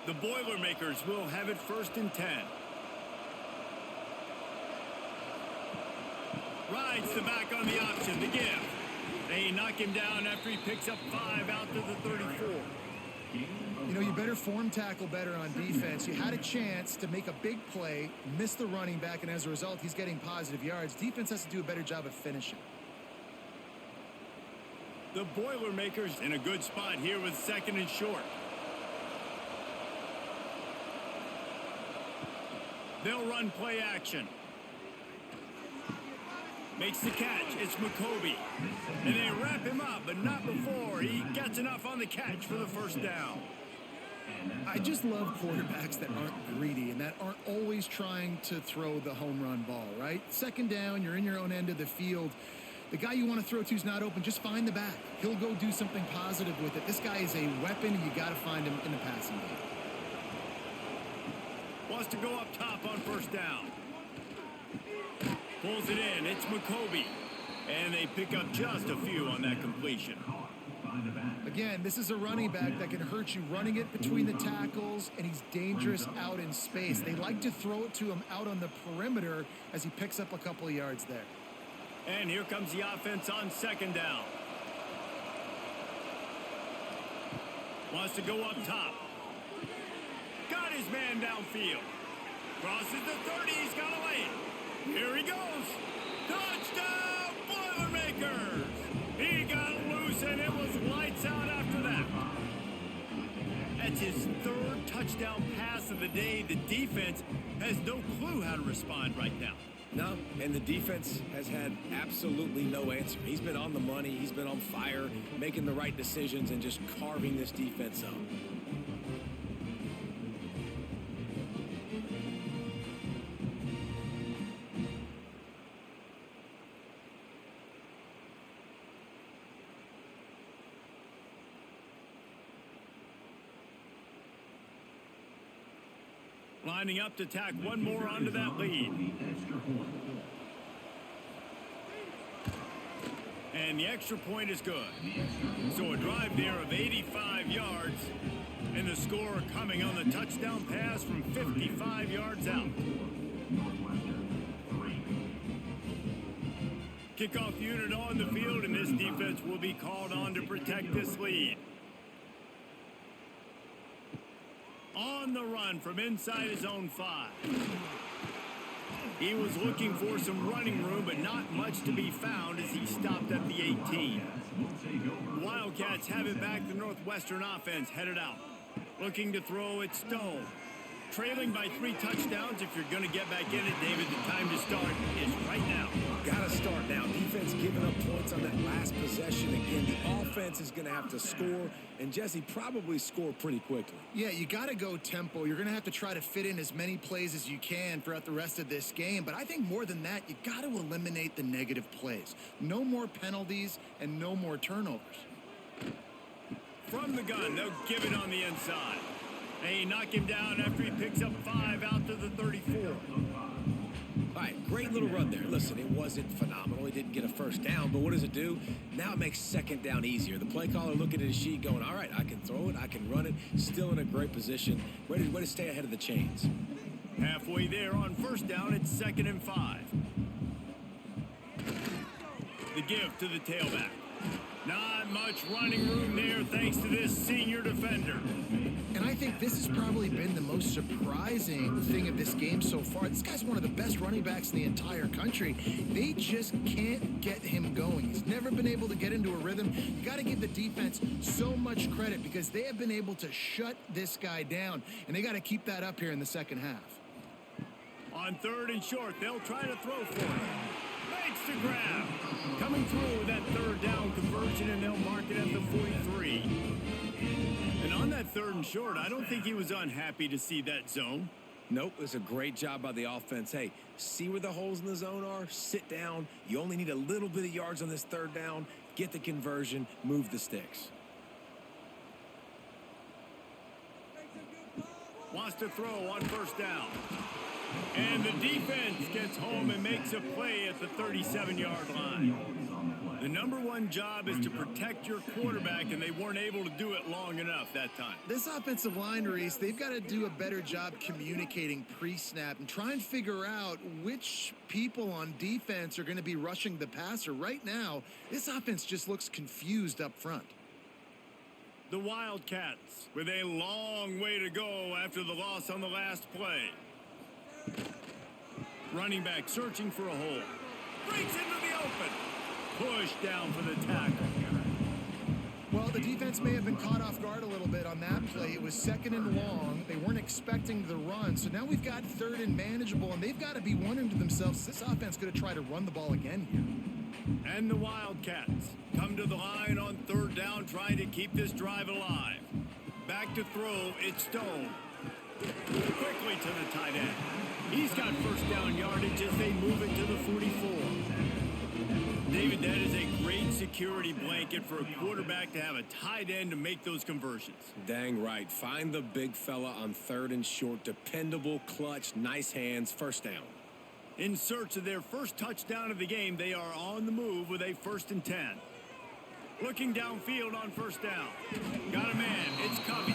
The Boilermakers will have it 1st and 10. Rides the back on the option to give. They knock him down after he picks up 5 out to the 34. You know, you better form tackle better on defense. You had a chance to make a big play, miss the running back, and as a result, he's getting positive yards. Defense has to do a better job of finishing. The Boilermakers in a good spot here with 2nd and short. They'll run play action. Makes the catch. It's McCoby. And they wrap him up, but not before he gets enough on the catch for the 1st down. I just love quarterbacks that aren't greedy and that aren't always trying to throw the home run ball, right? 2nd down, you're in your own end of the field. The guy you want to throw to is not open. Just find the back. He'll go do something positive with it. This guy is a weapon, and you got to find him in the passing game. Wants to go up top on 1st down. Pulls it in. It's McCoby. And they pick up just a few on that completion. Again, this is a running back that can hurt you running it between the tackles, and he's dangerous out in space. They like to throw it to him out on the perimeter as he picks up a couple of yards there. And here comes the offense on 2nd down. Wants to go up top. Got his man downfield. Crosses the 30. He's got a lane. Here he goes. Touchdown, Boilermakers! He got loose, and it was lights out after that. That's his 3rd touchdown pass of the day. The defense has no clue how to respond right now. No, and the defense has had absolutely no answer. He's been on the money. He's been on fire, making the right decisions, and just carving this defense up. Lining up to tack one more onto that lead. And the extra point is good. So a drive there of 85 yards. And the score coming on the touchdown pass from 55 yards out. Kickoff unit on the field, and this defense will be called on to protect this lead. On the run from inside his own 5. He was looking for some running room, but not much to be found as he stopped at the 18. The Wildcats have it back. The Northwestern offense headed out. Looking to throw it Stone. Trailing by 3 touchdowns. If you're going to get back in it, David, the time to start is right now. Got to start now. Defense giving up points on that last possession. Again, the offense is going to have to score, and Jesse probably score pretty quickly. Yeah, you got to go tempo. You're going to have to try to fit in as many plays as you can throughout the rest of this game. But I think more than that, you got to eliminate the negative plays. No more penalties and no more turnovers. From the gun, they'll give it on the inside. They knock him down after he picks up 5 out to the 34. All right, great little run there. Listen, it wasn't phenomenal. He didn't get a first down, but what does it do? Now it makes second down easier. The play caller looking at his sheet going, all right, I can throw it, I can run it. Still in a great position. Way to stay ahead of the chains. Halfway there on first down, it's 2nd and 5. The give to the tailback. Not much running room there thanks to this senior defender. And I think this has probably been the most surprising thing of this game so far. This guy's one of the best running backs in the entire country. They just can't get him going. He's never been able to get into a rhythm. You got to give the defense so much credit because they have been able to shut this guy down, and they got to keep that up here in the second half. On 3rd and short, they'll try to throw for it. Makes the grab. Coming through with that 3rd down conversion, and they'll mark it at the 43. And on that 3rd and short, I don't think he was unhappy to see that zone. Nope, it's a great job by the offense. Hey, see where the holes in the zone are? Sit down. You only need a little bit of yards on this 3rd down. Get the conversion. Move the sticks. Wants to throw on first down. And the defense gets home and makes a play at the 37-yard line. The number 1 job is to protect your quarterback, and they weren't able to do it long enough that time. This offensive line, Reese, they've got to do a better job communicating pre-snap and try and figure out which people on defense are going to be rushing the passer. Right now, this offense just looks confused up front. The Wildcats with a long way to go after the loss on the last play. Running back searching for a hole. Breaks into the open. Push down for the tackle. Well, the defense may have been caught off guard a little bit on that play. It was 2nd and long. They weren't expecting the run. So now we've got 3rd and manageable, and they've got to be wondering to themselves, is this offense going to try to run the ball again here? And the Wildcats come to the line on 3rd down, trying to keep this drive alive. Back to throw, it's Stone. Quickly to the tight end. He's got first down yardage as they move it to the 44. David, that is a great security blanket for a quarterback to have a tight end to make those conversions. Dang right. Find the big fella on 3rd and short. Dependable, clutch, nice hands, first down. In search of their first touchdown of the game, they are on the move with a 1st and 10. Looking downfield on first down. Got a man. It's Covey.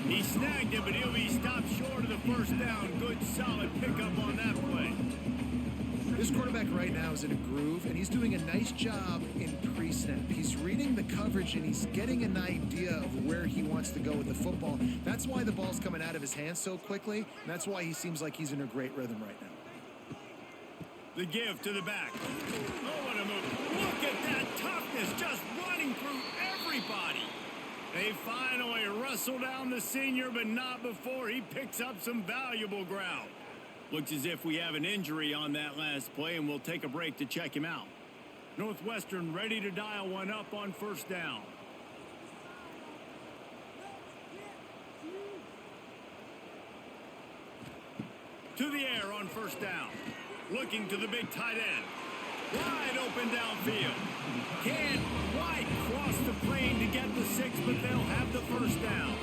He snagged it, but he'll be stopped short of the first down. Good, solid pickup on that play. This quarterback right now is in a groove, and he's doing a nice job in pre-snap. He's reading the coverage, and he's getting an idea of where he wants to go with the football. That's why the ball's coming out of his hands so quickly, and that's why he seems like he's in a great rhythm right now. The give to the back. Oh, what a move. Look at that toughness, just running through everybody. They finally wrestle down the senior, but not before he picks up some valuable ground. Looks as if we have an injury on that last play, and we'll take a break to check him out. Northwestern ready to dial one up on first down. To the air on first down. Looking to the big tight end. Wide open downfield. Can't quite cross the plane to get the 6, but they'll have the first down.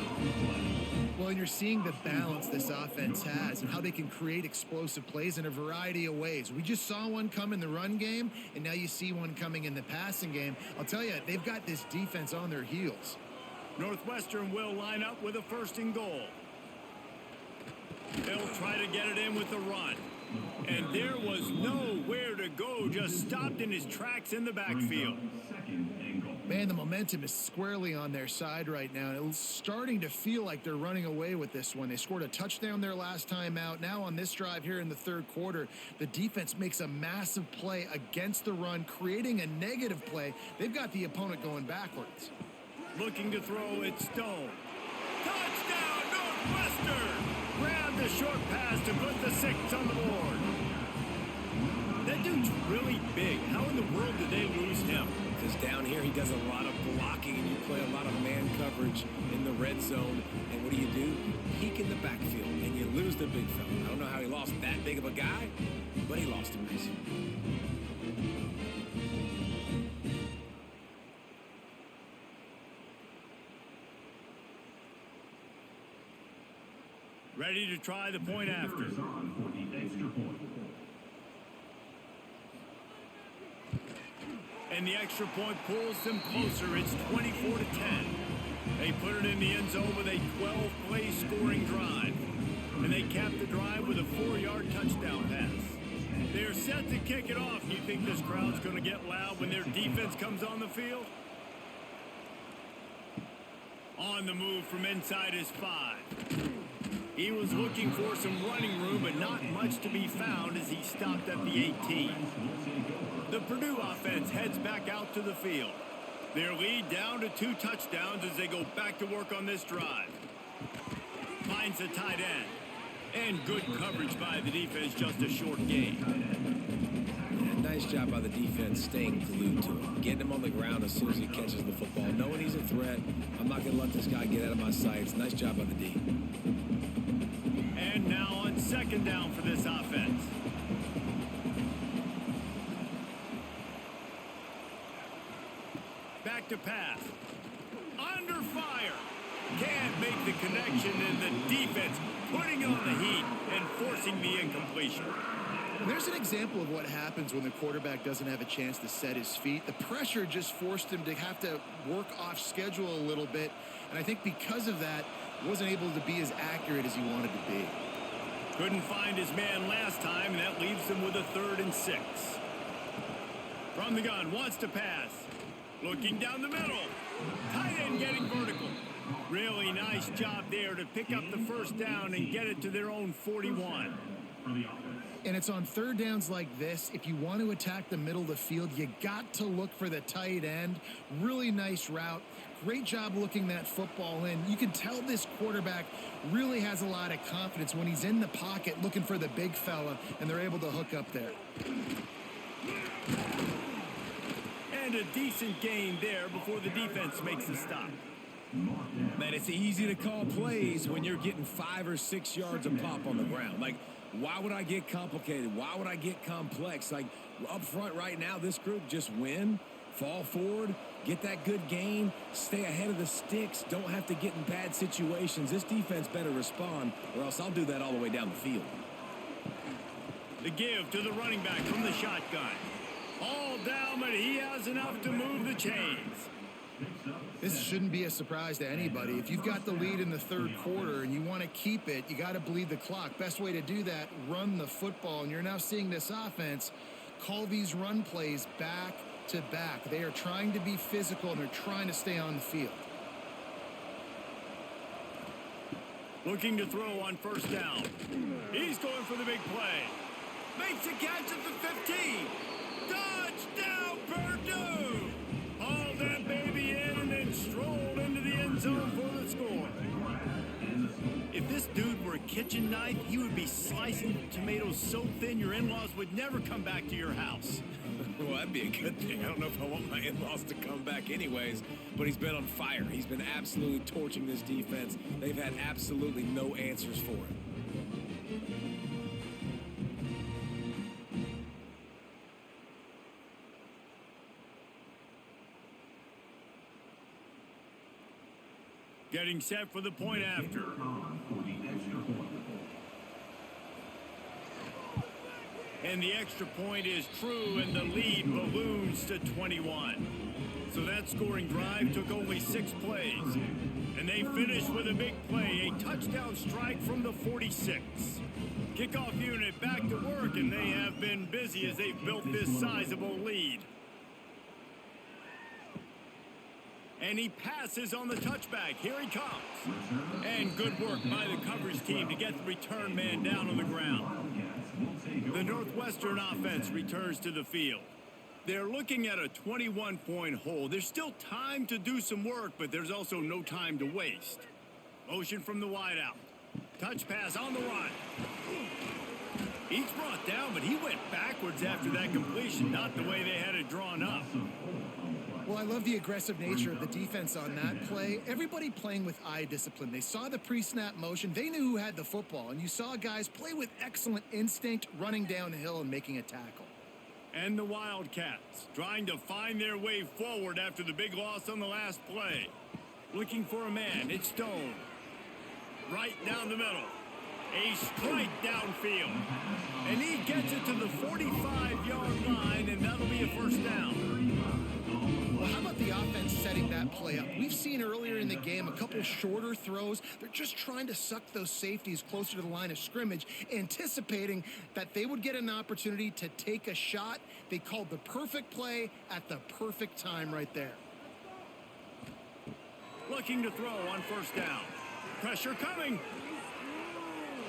Well, and you're seeing the balance this offense has and how they can create explosive plays in a variety of ways. We just saw one come in the run game, and now you see one coming in the passing game. I'll tell you, they've got this defense on their heels. Northwestern will line up with a 1st and goal. They'll try to get it in with the run. And there was nowhere to go, just stopped in his tracks in the backfield. Man, the momentum is squarely on their side right now. It's starting to feel like they're running away with this one. They scored a touchdown their last time out. Now on this drive here in the third quarter, the defense makes a massive play against the run, creating a negative play. They've got the opponent going backwards. Looking to throw, it's Stone. Touchdown, Northwestern! Grabbed a short pass to put the 6 on the board. That dude's really big. How in the world did they lose him? Because down here he does a lot of blocking, and you play a lot of man coverage in the red zone. And what do? Peek in the backfield, and you lose the big fella. I don't know how he lost that big of a guy, but he lost him nice. Ready to try the point after. And the extra point pulls them closer. It's 24-10. They put it in the end zone with a 12-play scoring drive. And they cap the drive with a 4-yard touchdown pass. They're set to kick it off. Do you think this crowd's going to get loud when their defense comes on the field? On the move from inside his 5. He was looking for some running room, but not much to be found as he stopped at the 18. The Purdue offense heads back out to the field. Their lead down to 2 touchdowns as they go back to work on this drive. Finds the tight end. And good coverage by the defense, just a short gain. Yeah, nice job by the defense staying glued to him. Getting him on the ground as soon as he catches the football. Knowing he's a threat, I'm not going to let this guy get out of my sights. Nice job by the D. And now on second down for this offense. Back to pass. Under fire. Can't make the connection, and the defense putting on the heat and forcing the incompletion. There's an example of what happens when the quarterback doesn't have a chance to set his feet. The pressure just forced him to have to work off schedule a little bit, and I think because of that, wasn't able to be as accurate as he wanted to be. Couldn't find his man last time, and that leaves him with a 3rd and 6. From the gun, wants to pass. Looking down the middle. Tight end getting vertical. Really nice job there to pick up the first down and get it to their own 41. And it's on third downs like this. If you want to attack the middle of the field, you got to look for the tight end. Really nice route. Great job looking that football in. You can tell this quarterback really has a lot of confidence when he's in the pocket looking for the big fella, and they're able to hook up there. And a decent gain there before the defense makes the stop. Man, it's easy to call plays when you're getting 5 or 6 yards a pop on the ground. Like, why would I get complicated? Why would I get complex? Like, up front right now, this group just win, fall forward, get that good gain, stay ahead of the sticks, don't have to get in bad situations. This defense better respond, or else I'll do that all the way down the field. The give to the running back from the shotgun. All down, but he has enough to move the chains. This shouldn't be a surprise to anybody. If you've got the lead in the third quarter and you want to keep it, you got to bleed the clock. Best way to do that, run the football. And you're now seeing this offense call these run plays back to back. They are trying to be physical, and they're trying to stay on the field. Looking to throw on first down. He's going for the big play. Makes a catch at the 15. Touchdown, Purdue! Hauled that baby in and then strolled into the end zone for the score. If this dude were a kitchen knife, he would be slicing tomatoes so thin your in-laws would never come back to your house. Well, that'd be a good thing. I don't know if I want my in-laws to come back anyways, but he's been on fire. He's been absolutely torching this defense. They've had absolutely no answers for him. Getting set for the point after. And the extra point is true, and the lead balloons to 21. So that scoring drive took only 6 plays. And they finished with a big play, a touchdown strike from the 46. Kickoff unit back to work, and they have been busy as they've built this sizable lead. And he passes on the touchback. Here he comes. And good work by the coverage team to get the return man down on the ground. The Northwestern offense returns to the field. They're looking at a 21-point hole. There's still time to do some work, but there's also no time to waste. Motion from the wideout. Touch pass on the run. He's brought down, but he went backwards after that completion, not the way they had it drawn up. Well, I love the aggressive nature of the defense on that play. Everybody playing with eye discipline. They saw the pre-snap motion. They knew who had the football, and you saw guys play with excellent instinct, running downhill and making a tackle. And the Wildcats trying to find their way forward after the big loss on the last play. Looking for a man. It's Stone. Right down the middle. A strike downfield. And he gets it to the 45-yard line, and that'll be a first down. Well, how about the offense setting that play up? We've seen earlier in the game a couple shorter throws. They're just trying to suck those safeties closer to the line of scrimmage, anticipating that they would get an opportunity to take a shot. They called the perfect play at the perfect time right there. Looking to throw on first down. Pressure coming.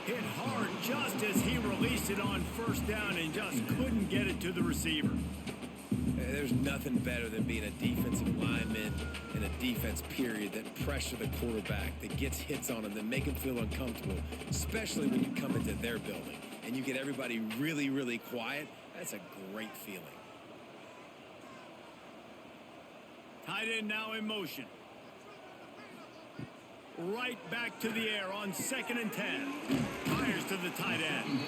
Hit hard just as he released it on first down and just couldn't get it to the receiver. There's nothing better than being a defensive lineman in a defense period that pressure the quarterback, that gets hits on him, that make him feel uncomfortable, especially when you come into their building and you get everybody really, really quiet. That's a great feeling. Tight end now in motion. Right back to the air on 2nd and 10. Fires to the tight end.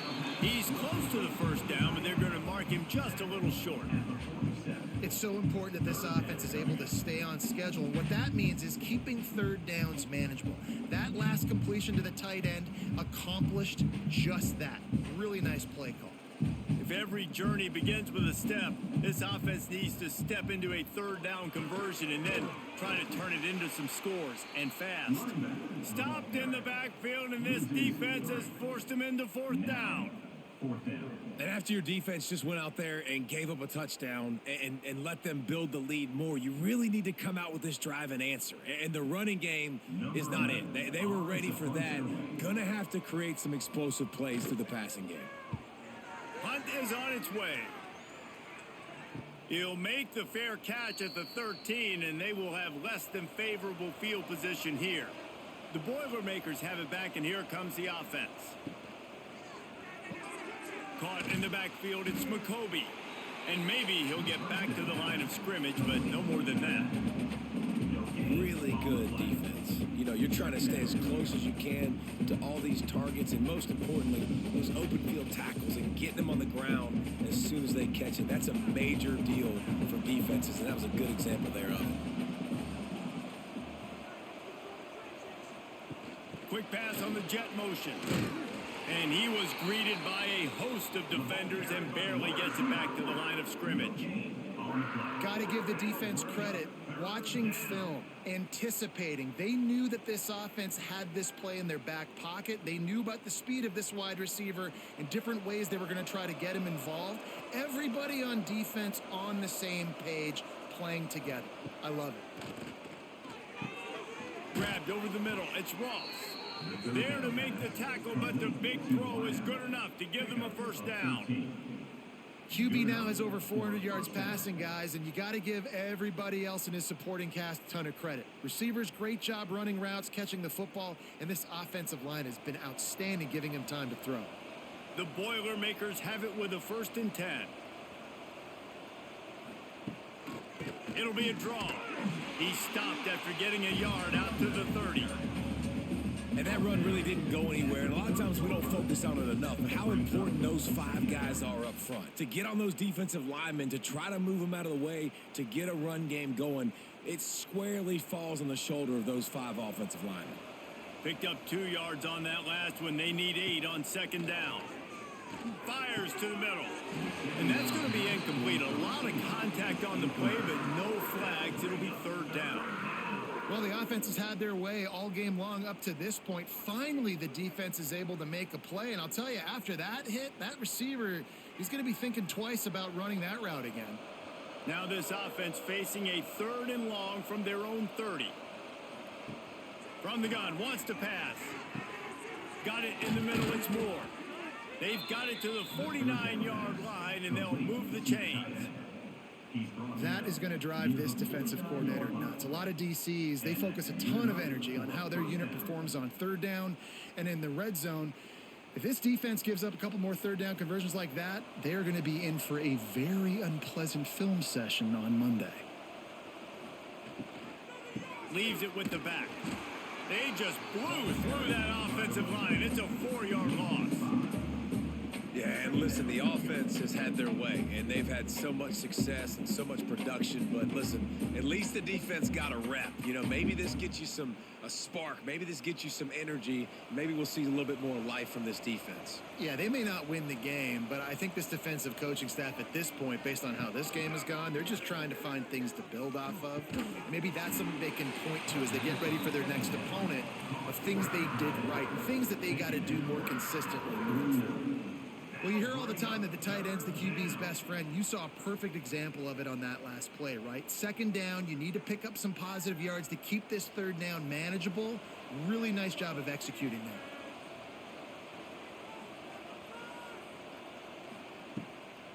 He's close to the first down, but they're going to mark him just a little short. It's so important that this offense is able to stay on schedule. What that means is keeping third downs manageable. That last completion to the tight end accomplished just that. Really nice play call. If every journey begins with a step, this offense needs to step into a third down conversion and then try to turn it into some scores, and fast. Stopped in the backfield, and this defense has forced him into fourth down. And after your defense just went out there and gave up a touchdown and let them build the lead more, you really need to come out with this drive and answer. And the running game is not it. They were ready for that. Gonna have to create some explosive plays through the passing game. Punt is on its way. He'll make the fair catch at the 13, and they will have less than favorable field position here. The Boilermakers have it back, and here comes the offense. Caught in the backfield, it's McCoby. And maybe he'll get back to the line of scrimmage, but no more than that. Really good defense. You know, you're trying to stay as close as you can to all these targets, and most importantly, those open field tackles and getting them on the ground as soon as they catch it. That's a major deal for defenses, and that was a good example there of it. Quick pass on the jet motion. And he was greeted by a host of defenders and barely gets it back to the line of scrimmage. Got to give the defense credit. Watching film, anticipating. They knew that this offense had this play in their back pocket. They knew about the speed of this wide receiver and different ways they were going to try to get him involved. Everybody on defense on the same page, playing together. I love it. Grabbed over the middle. It's Ross. There to make the tackle, but the big throw is good enough to give them a first down. QB now has over 400 yards passing, guys, and you got to give everybody else in his supporting cast a ton of credit. Receivers, great job running routes, catching the football, and this offensive line has been outstanding, giving him time to throw. The Boilermakers have it with a 1st and 10. It'll be a draw. He stopped after getting a yard out to the 30. And that run really didn't go anywhere. And a lot of times we don't focus on it enough. But how important those 5 guys are up front. To get on those defensive linemen, to try to move them out of the way, to get a run game going, it squarely falls on the shoulder of those 5 offensive linemen. Picked up 2 yards on that last one. They need 8 on 2nd down. Fires to the middle. And that's going to be incomplete. A lot of contact on the play, but no flags. It'll be 3rd down. Well, the offense has had their way all game long up to this point. Finally, the defense is able to make a play. And I'll tell you, after that hit, that receiver, he's going to be thinking twice about running that route again. Now this offense facing a 3rd and long from their own 30. From the gun, wants to pass. Got it in the middle, it's Moore. They've got it to the 49-yard line, and they'll move the chains. That is going to drive this defensive coordinator nuts. A lot of DCs, they focus a ton of energy on how their unit performs on 3rd down and in the red zone. If this defense gives up a couple more 3rd down conversions like that, they're going to be in for a very unpleasant film session on Monday. Leaves it with the back. They just blew through that offensive line. It's a 4-yard loss. Yeah, and listen, the offense has had their way, and they've had so much success and so much production. But listen, at least the defense got a rep. You know, maybe this gets you a spark. Maybe this gets you some energy. Maybe we'll see a little bit more life from this defense. Yeah, they may not win the game, but I think this defensive coaching staff at this point, based on how this game has gone, they're just trying to find things to build off of. Maybe that's something they can point to as they get ready for their next opponent, of things they did right and things that they got to do more consistently moving forward. Well, you hear all the time that the tight end's the QB's best friend. You saw a perfect example of it on that last play, right? 2nd down, you need to pick up some positive yards to keep this 3rd down manageable. Really nice job of executing that.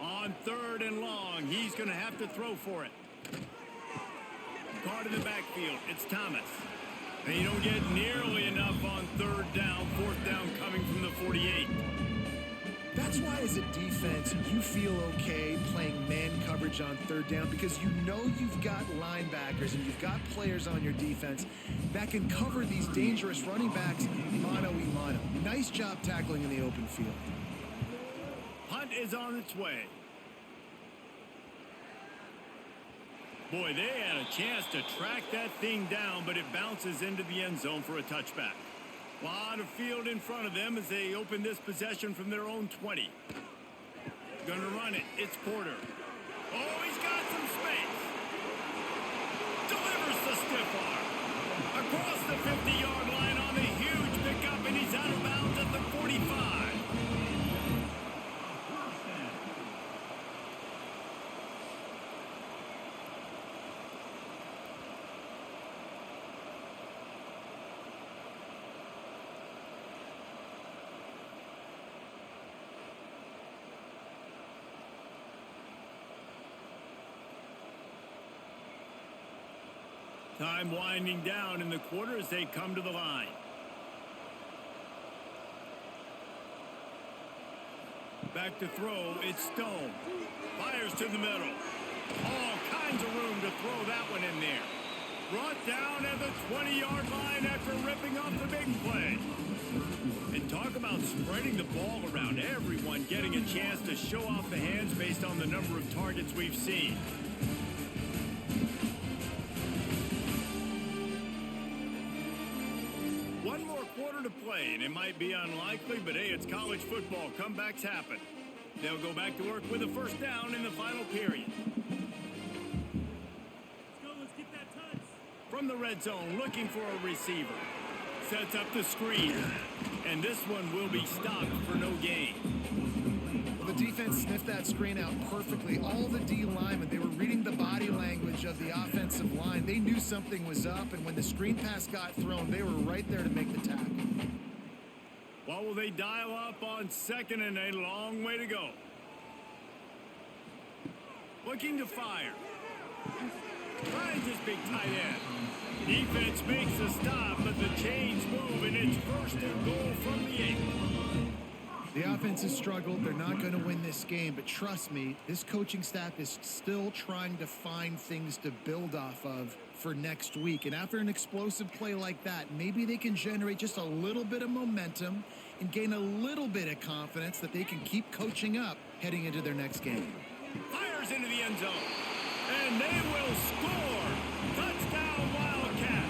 On 3rd and long, he's going to have to throw for it. Caught in the backfield, it's Thomas. They don't get nearly enough on 3rd down, 4th down coming from the 48. That's why, as a defense, you feel okay playing man coverage on 3rd down, because you know you've got linebackers and you've got players on your defense that can cover these dangerous running backs mano-a-mano. Nice job tackling in the open field. Punt is on its way. Boy, they had a chance to track that thing down, but it bounces into the end zone for a touchback. Lot of field in front of them as they open this possession from their own 20. Gonna run it. It's Porter. Oh, he's got some space. Delivers the stiff arm. Across the 50-yard line on the huge pickup, and he's out of bounds at the 45. Time winding down in the quarter as they come to the line. Back to throw, it's Stone. Fires to the middle. All kinds of room to throw that one in there. Brought down at the 20-yard line after ripping off the big play. And talk about spreading the ball around, everyone getting a chance to show off the hands based on the number of targets we've seen. One more quarter to play, and it might be unlikely, but hey, it's college football. Comebacks happen. They'll go back to work with a 1st down in the final period. Let's get that touch. From the red zone, looking for a receiver. Sets up the screen, and this one will be stopped for no gain. Well, the defense sniffed that screen out perfectly. All the D linemen, they were reading the body language of the offensive line. They knew something was up, and when the screen pass got thrown, they were right there to make the tackle. What will they dial up on 2nd and a long way to go? Looking to fire. Finds his big tight end. Defense makes a stop, but the chains move, and it's 1st and goal from the 8. The offense has struggled. They're not going to win this game, but trust me, this coaching staff is still trying to find things to build off of for next week. And after an explosive play like that, maybe they can generate just a little bit of momentum and gain a little bit of confidence that they can keep coaching up heading into their next game. Fires into the end zone, and they will score. Touchdown, Wildcats.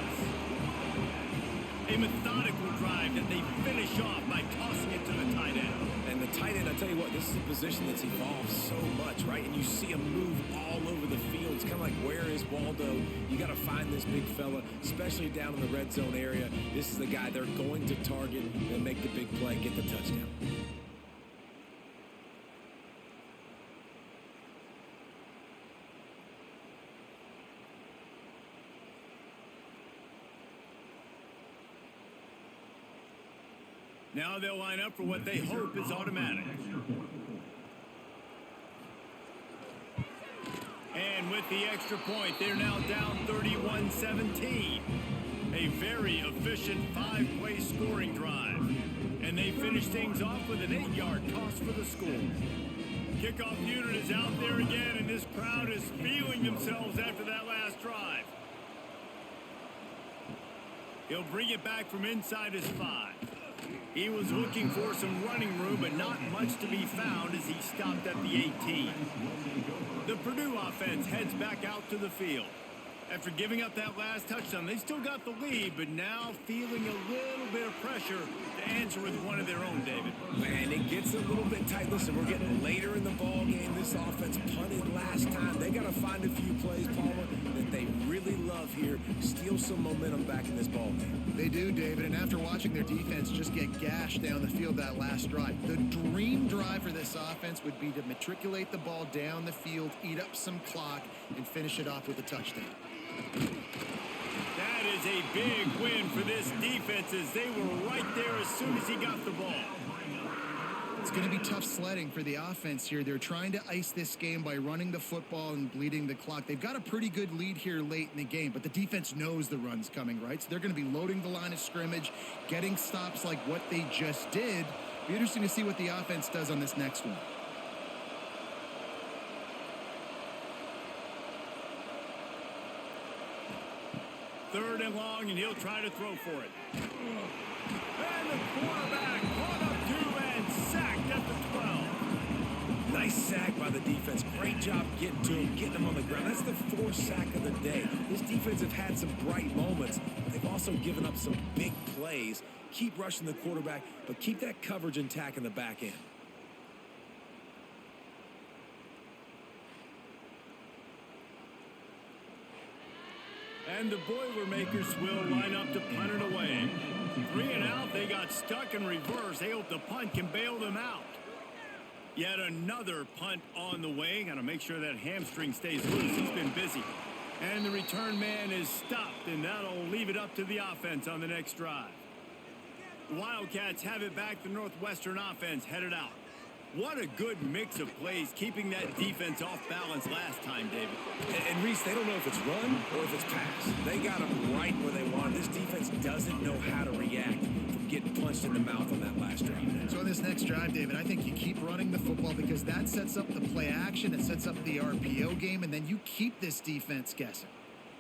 A methodical drive that they finish off by tossing it to the tight end. And the tight end, I tell you what, this is a position that's evolved so much, right? And you see him move all over the field. It's kind of like, where is Waldo? You got to find this big fella, especially down in the red zone area. This is the guy they're going to target and make the big play, get the touchdown. Now they'll line up for what they hope is automatic. And with the extra point, they're now down 31-17. A very efficient 5-play scoring drive. And they finish things off with an 8-yard toss for the score. Kickoff unit is out there again, and this crowd is feeling themselves after that last drive. He'll bring it back from inside his 5. He was looking for some running room, but not much to be found as he stopped at the 18. The Purdue offense heads back out to the field. After giving up that last touchdown, they still got the lead, but now feeling a little bit of pressure to answer with one of their own, David. Man, it gets a little bit tight. Listen, we're getting later in the ball game. This offense punted last time. They got to find a few plays, Palmer, that they really love here. Steal some momentum back in this ball game. They do, David, and after watching their defense just get gashed down the field that last drive, the dream drive for this offense would be to matriculate the ball down the field, eat up some clock, and finish it off with a touchdown. That is a big win for this defense as they were right there as soon as he got the ball. It's going to be tough sledding for the offense here. They're trying to ice this game by running the football and bleeding the clock. They've got a pretty good lead here late in the game, but the defense knows the run's coming, right? So they're going to be loading the line of scrimmage, getting stops like what they just did. Be interesting to see what the offense does on this next one. Third and long, and he'll try to throw for it. And the quarterback caught up to and sacked at the 12. Nice sack by the defense. Great job getting to him, getting him on the ground. That's the 4th sack of the day. This defense have had some bright moments, but they've also given up some big plays. Keep rushing the quarterback, but keep that coverage intact in the back end. And the Boilermakers will line up to punt it away. 3 and out, they got stuck in reverse. They hope the punt can bail them out. Yet another punt on the way. Got to make sure that hamstring stays loose. He's been busy. And the return man is stopped, and that'll leave it up to the offense on the next drive. The Wildcats have it back. The Northwestern offense headed out. What a good mix of plays, keeping that defense off balance last time, David. And Reese, they don't know if it's run or if it's pass. They got them right where they want. This defense doesn't know how to react from getting punched in the mouth on that last drive. So on this next drive, David, I think you keep running the football because that sets up the play action, it sets up the RPO game, and then you keep this defense guessing.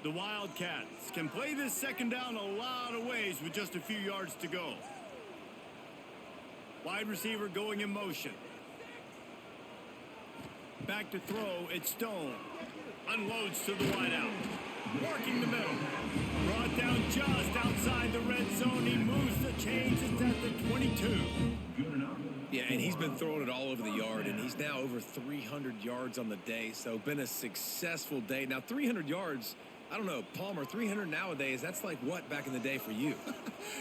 The Wildcats can play this second down a lot of ways with just a few yards to go. Wide receiver going in motion. Back to throw, it's Stone. Unloads to the wideout. Working the middle. Brought down just outside the red zone. He moves the chains. It's at the 22. Yeah, and he's been throwing it all over the yard, and he's now over 300 yards on the day, so been a successful day. Now, 300 yards, I don't know, Palmer, 300 nowadays, that's like what back in the day for you?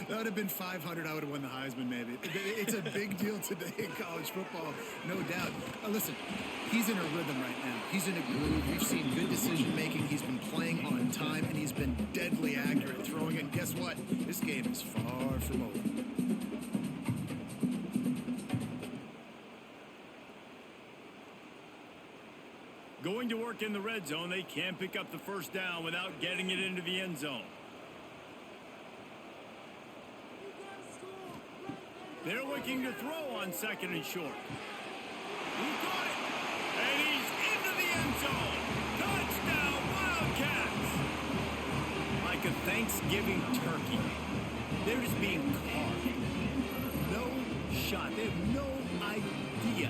That would have been 500. I would have won the Heisman, maybe. It's a big deal today in college football, no doubt. Listen, he's in a rhythm right now. He's in a groove. We've seen good decision-making. He's been playing on time, and he's been deadly accurate throwing. And guess what? This game is far from over. Going to work in the red zone. They can't pick up the first down without getting it into the end zone. They're looking to throw on second and short. He got it. And he's into the end zone. Touchdown, Wildcats. Like a Thanksgiving turkey. They're just being carved. No shot. They have no idea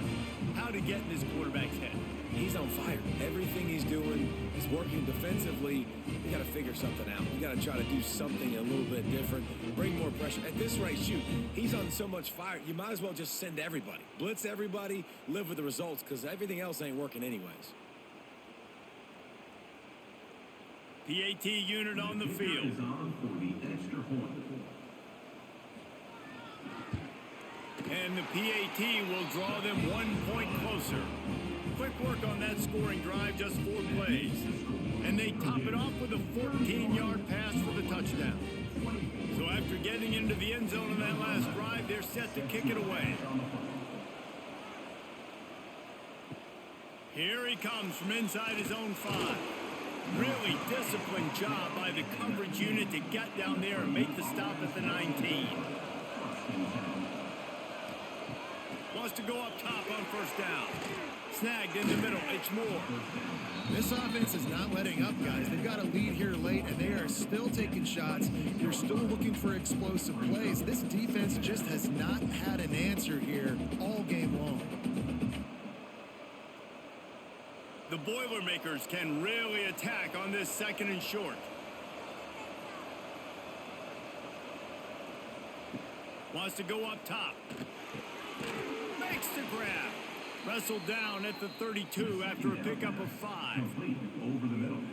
how to get in this quarterback's head. He's on fire. Everything he's doing is working defensively. We got to figure something out. We got to try to do something a little bit different. Bring more pressure. At this rate, shoot, he's on so much fire. You might as well just send everybody. Blitz everybody. Live with the results because everything else ain't working anyways. PAT unit on the field. And the PAT will draw them 1 point closer. Quick work on that scoring drive, just 4 plays. And they top it off with a 14-yard pass for the touchdown. So after getting into the end zone on that last drive, they're set to kick it away. Here he comes from inside his own 5. Really disciplined job by the coverage unit to get down there and make the stop at the 19. Wants to go up top on first down. Snagged in the middle. It's Moore. This offense is not letting up, guys. They've got a lead here late, and they are still taking shots. They're still looking for explosive plays. This defense just has not had an answer here all game long. The Boilermakers can really attack on this 2nd and short. Wants to go up top. Makes the grab. Wrestled down at the 32 after a pickup of 5.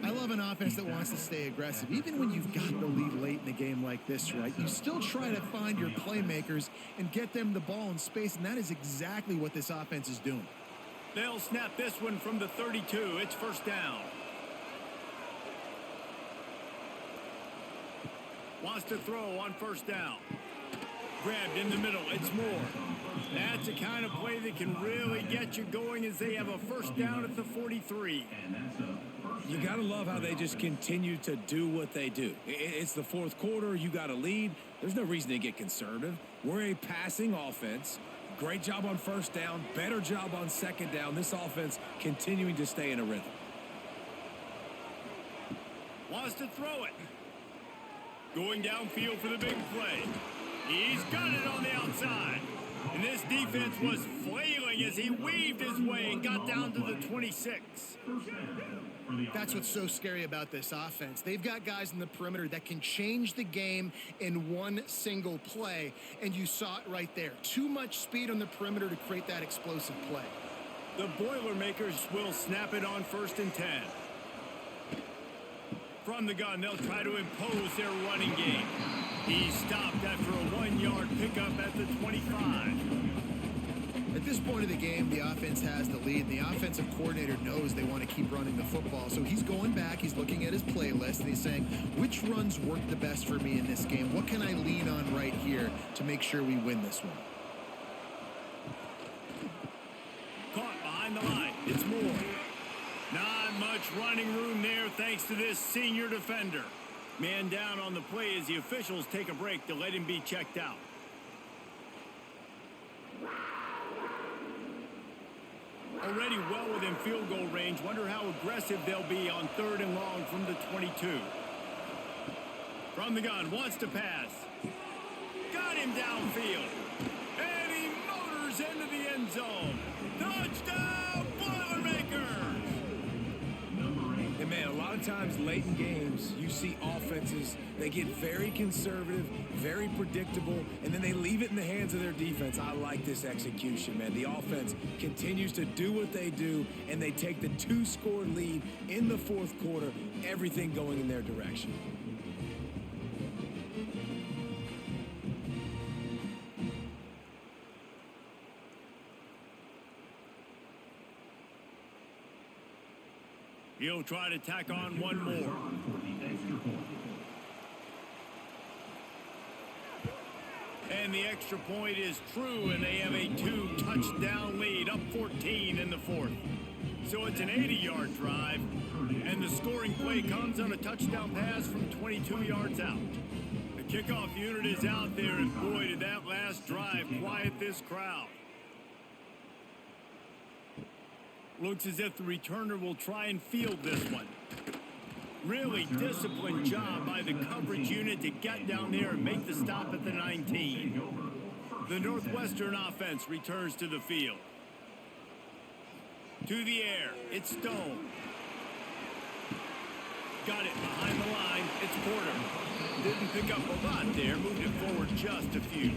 I love an offense that wants to stay aggressive. Even when you've got the lead late in the game like this, right, you still try to find your playmakers and get them the ball in space, and that is exactly what this offense is doing. They'll snap this one from the 32. It's first down. Wants to throw on first down. Grabbed in the middle. It's Moore. That's the kind of play that can really get you going as they have a first down at the 43. You got to love how they just continue to do what they do. It's the 4th quarter. You got a lead. There's no reason to get conservative. We're a passing offense. Great job on first down. Better job on 2nd down. This offense continuing to stay in a rhythm. Wants to throw it. Going downfield for the big play. He's got it on the outside. And this defense was flailing as he weaved his way and got down to the 26. That's what's so scary about this offense. They've got guys in the perimeter that can change the game in one single play, and you saw it right there. Too much speed on the perimeter to create that explosive play. The Boilermakers will snap it on 1st and 10. From the gun, they'll try to impose their running game. He's stopped after a 1-yard pickup at the 25. At this point of the game, the offense has the lead, and the offensive coordinator knows they want to keep running the football. So he's going back, he's looking at his playlist, and he's saying, which runs work the best for me in this game? What can I lean on right here to make sure we win this one? Caught behind the line. It's Moore. Not much running room there thanks to this senior defender. Man down on the play as the officials take a break to let him be checked out. Already well within field goal range. Wonder how aggressive they'll be on 3rd and long from the 22. From the gun, wants to pass. Got him downfield. And he motors into the end zone. Touchdown, Boilermakers! And man, a lot of times late in games, you see offenses, they get very conservative, very predictable, and then they leave it in the hands of their defense. I like this execution, man. The offense continues to do what they do, and they take the 2-score lead in the 4th quarter, everything going in their direction. He'll try to tack on one more. And the extra point is true, and they have a 2-touchdown lead, up 14 in the 4th. So it's an 80-yard drive, and the scoring play comes on a touchdown pass from 22 yards out. The kickoff unit is out there, and boy, did that last drive quiet this crowd. Looks as if the returner will try and field this one. Really disciplined job by the coverage unit to get down there and make the stop at the 19. The Northwestern offense returns to the field. To the air, it's Stone. Got it behind the line, it's Porter. Didn't pick up a lot there, moved it forward just a few.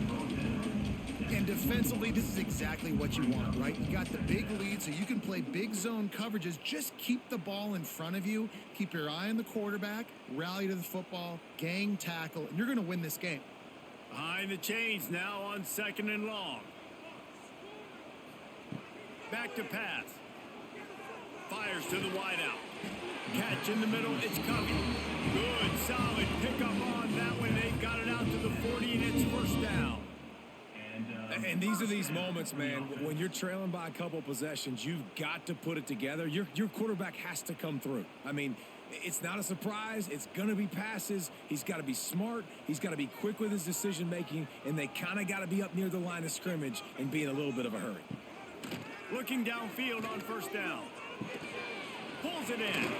And defensively, this is exactly what you want, right? You got the big lead, so you can play big zone coverages. Just keep the ball in front of you. Keep your eye on the quarterback. Rally to the football. Gang tackle. And you're going to win this game. Behind the chains now on 2nd and long. Back to pass. Fires to the wideout. Catch in the middle, it's coming. Good, solid pickup on that one. They've got it out to the 40, and it's first down. And these are these moments, man, when you're trailing by a couple possessions, you've got to put it together. Your quarterback has to come through. I mean, it's not a surprise. It's going to be passes. He's got to be smart. He's got to be quick with his decision-making, and they kind of got to be up near the line of scrimmage and be in a little bit of a hurry. Looking downfield on first down. Pulls it in.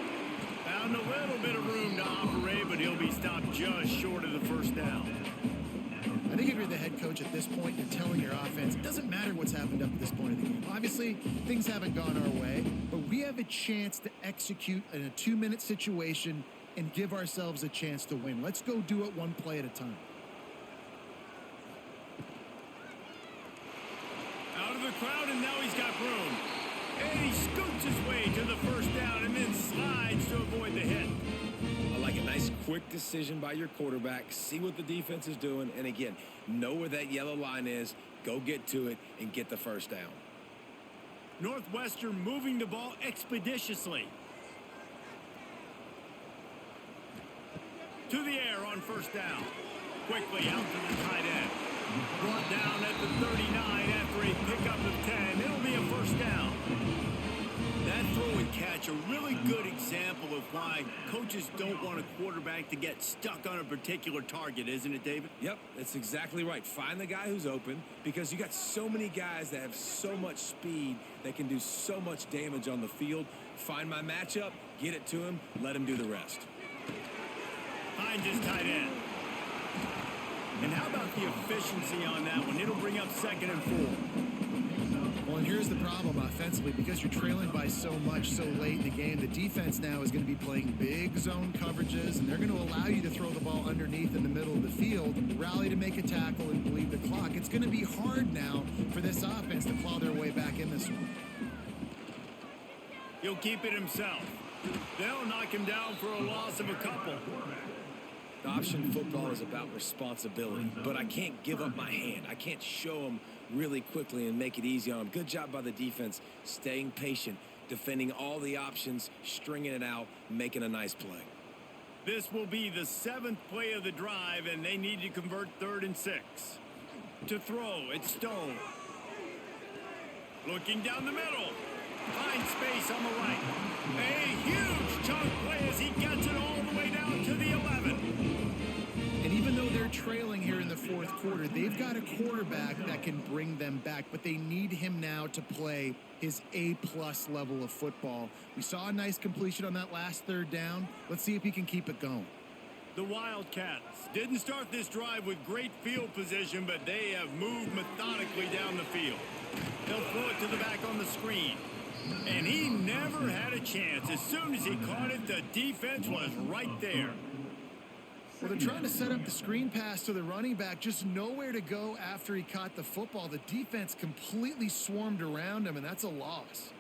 Found a little bit of room to operate, but he'll be stopped just short of the first down. I think if you're the head coach at this point, you're telling your offense, it doesn't matter what's happened up to this point of the game. Obviously, things haven't gone our way, but we have a chance to execute in a 2-minute situation and give ourselves a chance to win. Let's go do it one play at a time. Out of the crowd, and now he's got room. And he scoots his way to the first down and then slides to avoid the hit. I like a nice quick decision by your quarterback. See what the defense is doing. And again, know where that yellow line is. Go get to it and get the first down. Northwestern moving the ball expeditiously. To the air on first down. Quickly out to the tight end. Brought down at the 39 after a pickup of 10. It'll be a first down. That throw and catch, a really good example of why coaches don't want a quarterback to get stuck on a particular target, isn't it, David? Yep, that's exactly right. Find the guy who's open, because you got so many guys that have so much speed that can do so much damage on the field. Find my matchup, get it to him, let him do the rest. Finds his tight end. And how about the efficiency on that one? It'll bring up 2nd and 4. Well, and here's the problem offensively. Because you're trailing by so much so late in the game, the defense now is going to be playing big zone coverages, and they're going to allow you to throw the ball underneath in the middle of the field, rally to make a tackle, and bleed the clock. It's going to be hard now for this offense to claw their way back in this one. He'll keep it himself. They'll knock him down for a loss of a couple. Option football is about responsibility, but I can't give up my hand. I can't show them really quickly and make it easy on them. Good job by the defense, staying patient, defending all the options, stringing it out, making a nice play. This will be the 7th play of the drive, and they need to convert 3rd and 6. To throw, it's Stone. Looking down the middle. Finds space on the right. A huge chunk play as he gets it all the way down to the 11. And even though they're trailing here in the 4th quarter, they've got a quarterback that can bring them back, but they need him now to play his A-plus level of football. We saw a nice completion on that last 3rd down. Let's see if he can keep it going. The Wildcats didn't start this drive with great field position, but they have moved methodically down the field. They'll throw it to the back on the screen. And he never had a chance. As soon as he caught it, the defense was right there. Well, they're trying to set up the screen pass to the running back, just nowhere to go after he caught the football. The defense completely swarmed around him, and that's a loss.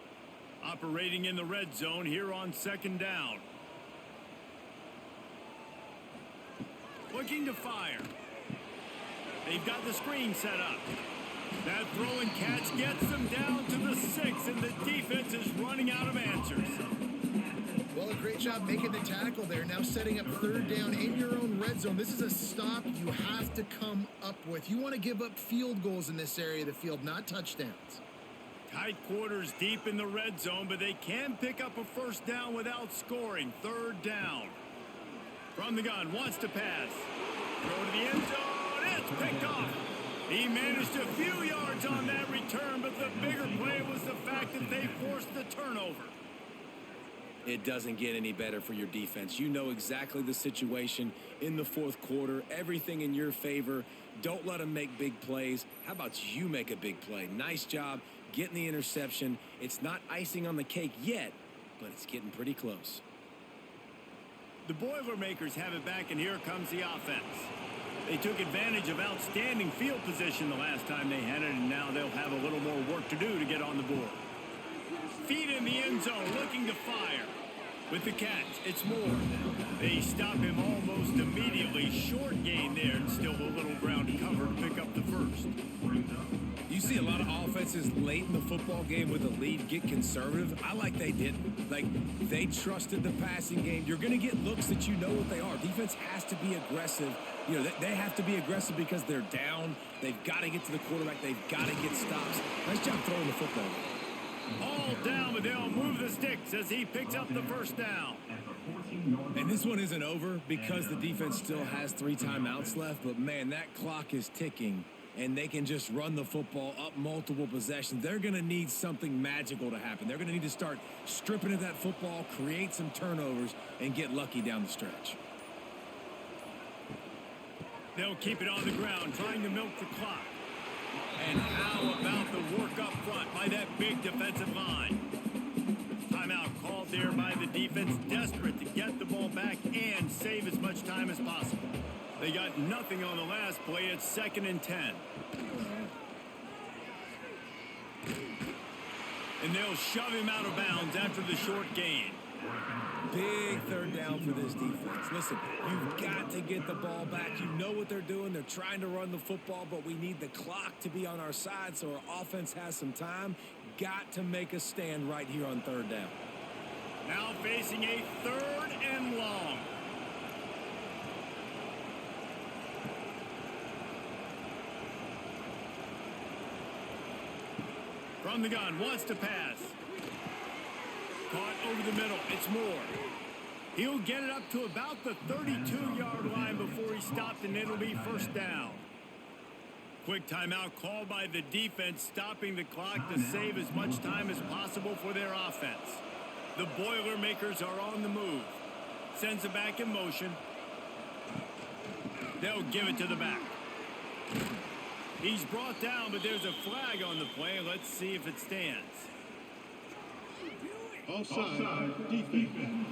Operating in the red zone here on 2nd down. Looking to fire. They've got the screen set up. That throw and catch gets them down to the 6, and the defense is running out of answers. Well, a great job making the tackle there. Now setting up 3rd down in your own red zone. This is a stop you have to come up with. You want to give up field goals in this area of the field, not touchdowns. Tight quarters deep in the red zone, but they can pick up a first down without scoring. 3rd down. From the gun, wants to pass. Throw to the end zone. It's picked off. He managed a few yards on that return, but the bigger play was the fact that they forced the turnover. It doesn't get any better for your defense. You know exactly the situation in the 4th quarter. Everything in your favor. Don't let them make big plays. How about you make a big play? Nice job getting the interception. It's not icing on the cake yet, but it's getting pretty close. The Boilermakers have it back, and here comes the offense. They took advantage of outstanding field position the last time they had it, and now they'll have a little more work to do to get on the board. Feet in the end zone, looking to fire. With the Cats, it's Moore. They stop him almost immediately. Short gain there, and still a little ground to cover to pick up the first. You see a lot of offenses late in the football game with a lead get conservative. I like they didn't. Like, they trusted the passing game. You're going to get looks that you know what they are. Defense has to be aggressive. You know, they have to be aggressive because they're down. They've got to get to the quarterback. They've got to get stops. Nice job throwing the football. All down, but they'll move the sticks as he picks up the first down. And this one isn't over because the defense still has 3 timeouts left. But, man, that clock is ticking. And they can just run the football up multiple possessions. They're going to need something magical to happen. They're going to need to start stripping at that football, create some turnovers, and get lucky down the stretch. They'll keep it on the ground, trying to milk the clock. And how about the work up front by that big defensive line? Timeout called there by the defense, desperate to get the ball back and save as much time as possible. They got nothing on the last play. It's 2nd and 10. And they'll shove him out of bounds after the short gain. Big 3rd down for this defense. Listen, you've got to get the ball back. You know what they're doing. They're trying to run the football, but we need the clock to be on our side so our offense has some time. Got to make a stand right here on 3rd down. Now facing a 3rd and long. From the gun, wants to pass. Caught over the middle, it's Moore. He'll get it up to about the 32-yard line before he stopped, and it'll be 1st down. Quick timeout called by the defense, stopping the clock to save as much time as possible for their offense. The Boilermakers are on the move. Sends it back in motion. They'll give it to the back. He's brought down, but there's a flag on the play. Let's see if it stands. Offside, defense.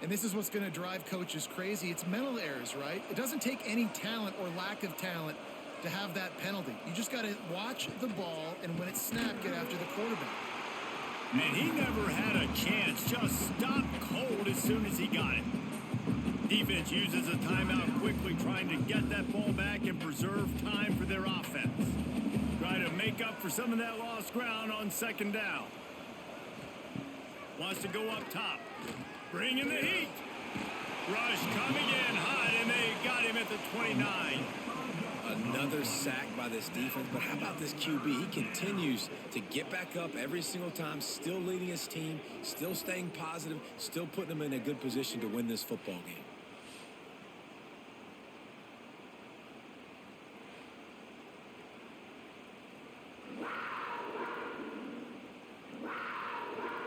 And this is what's going to drive coaches crazy. It's mental errors, right? It doesn't take any talent or lack of talent to have that penalty. You just got to watch the ball, and when it's snapped, get after the quarterback. And he never had a chance. Just stopped cold as soon as he got it. Defense uses a timeout quickly, trying to get that ball back and preserve time for their offense. Try to make up for some of that lost ground on 2nd down. Wants to go up top. Bring in the heat. Rush coming in hot, and they got him at the 29. Another sack by this defense, but how about this QB? He continues to get back up every single time, still leading his team, still staying positive, still putting them in a good position to win this football game.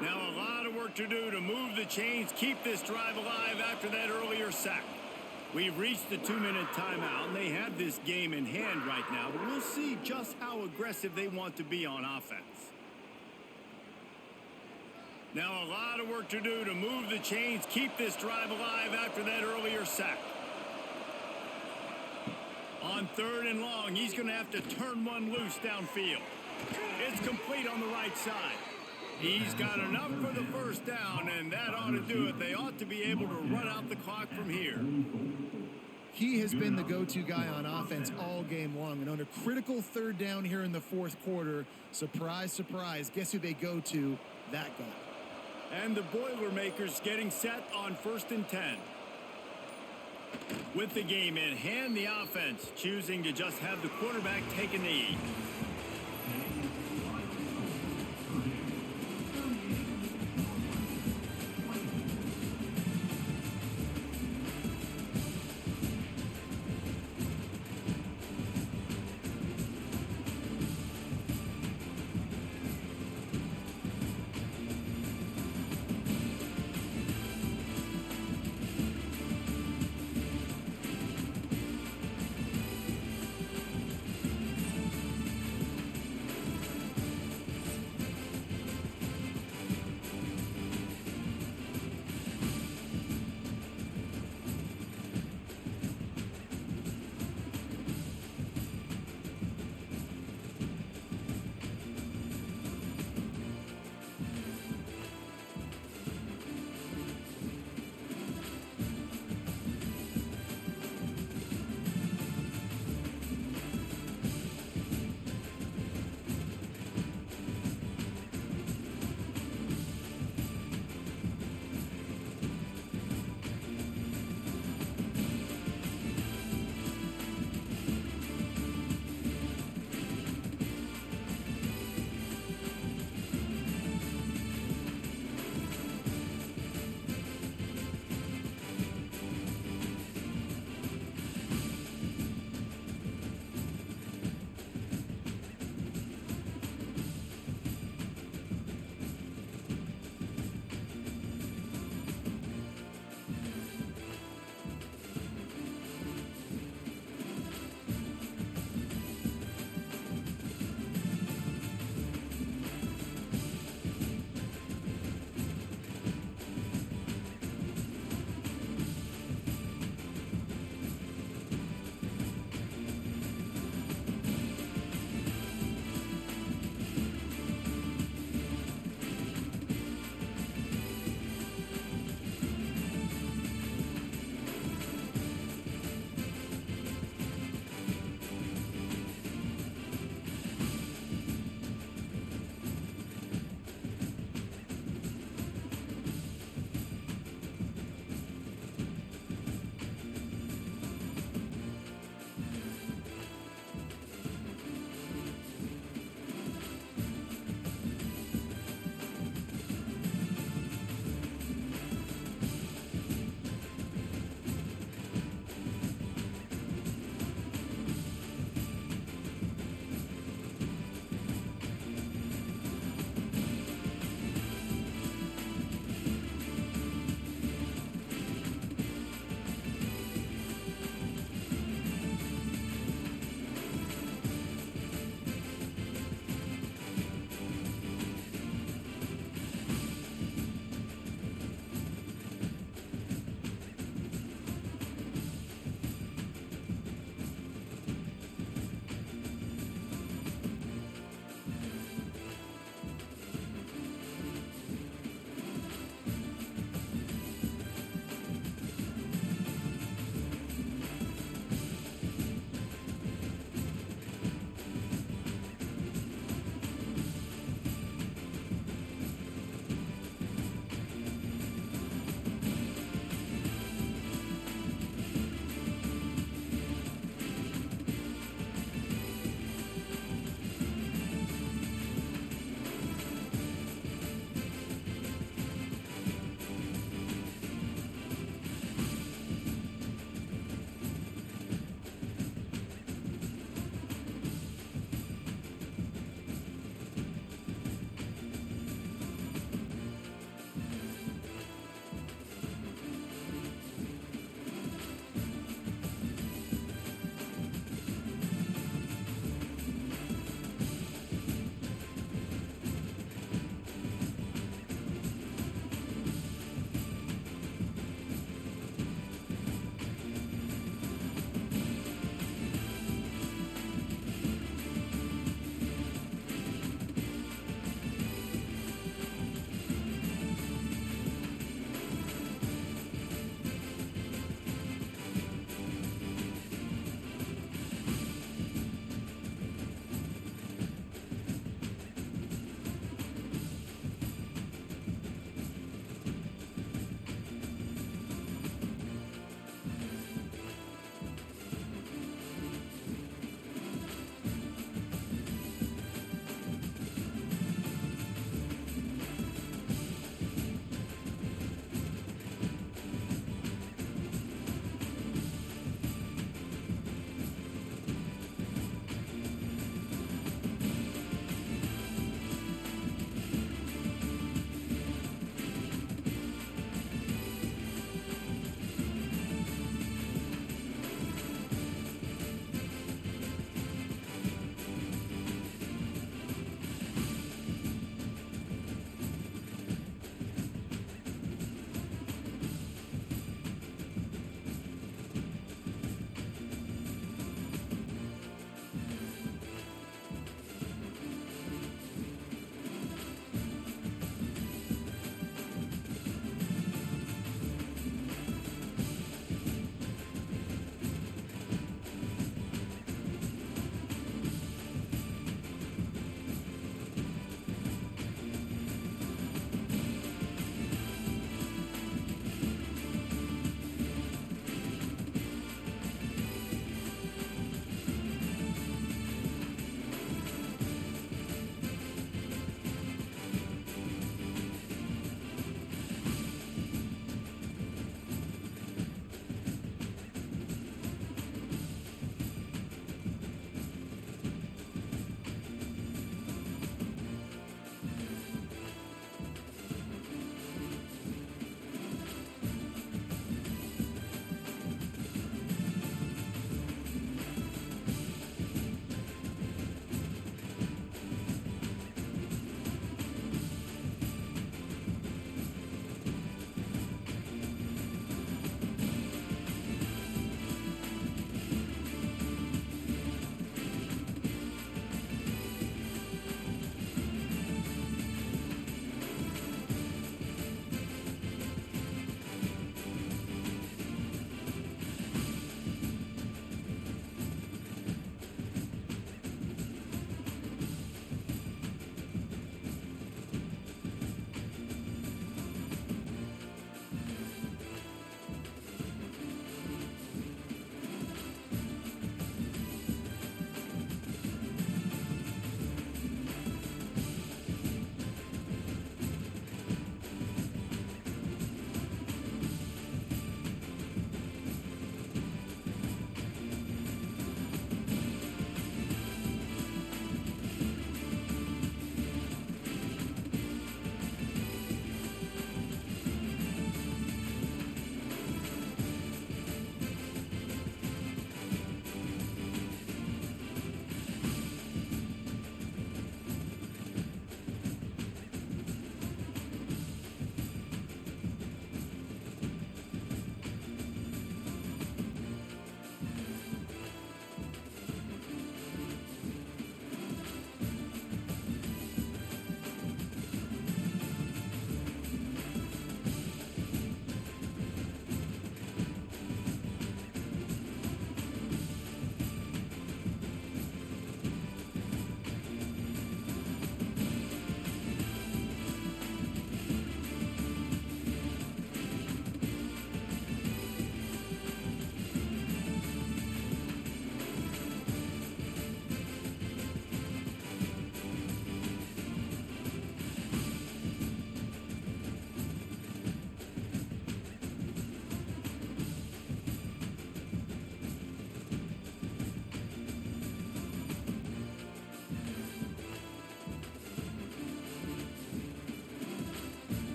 Now a lot of work to do to move the chains, keep this drive alive after that earlier sack. We've reached the 2-minute timeout, and they have this game in hand right now, but we'll see just how aggressive they want to be on offense. Now a lot of work to do to move the chains, keep this drive alive after that earlier sack. On 3rd and long, he's going to have to turn one loose downfield. It's complete on the right side. He's got enough for the 1st down, and that ought to do it. They ought to be able to run out the clock from here. He has been the go-to guy on offense all game long. And on a critical 3rd down here in the 4th quarter, surprise, surprise, guess who they go to? That guy. And the Boilermakers getting set on 1st and 10. With the game in hand, the offense choosing to just have the quarterback take a knee.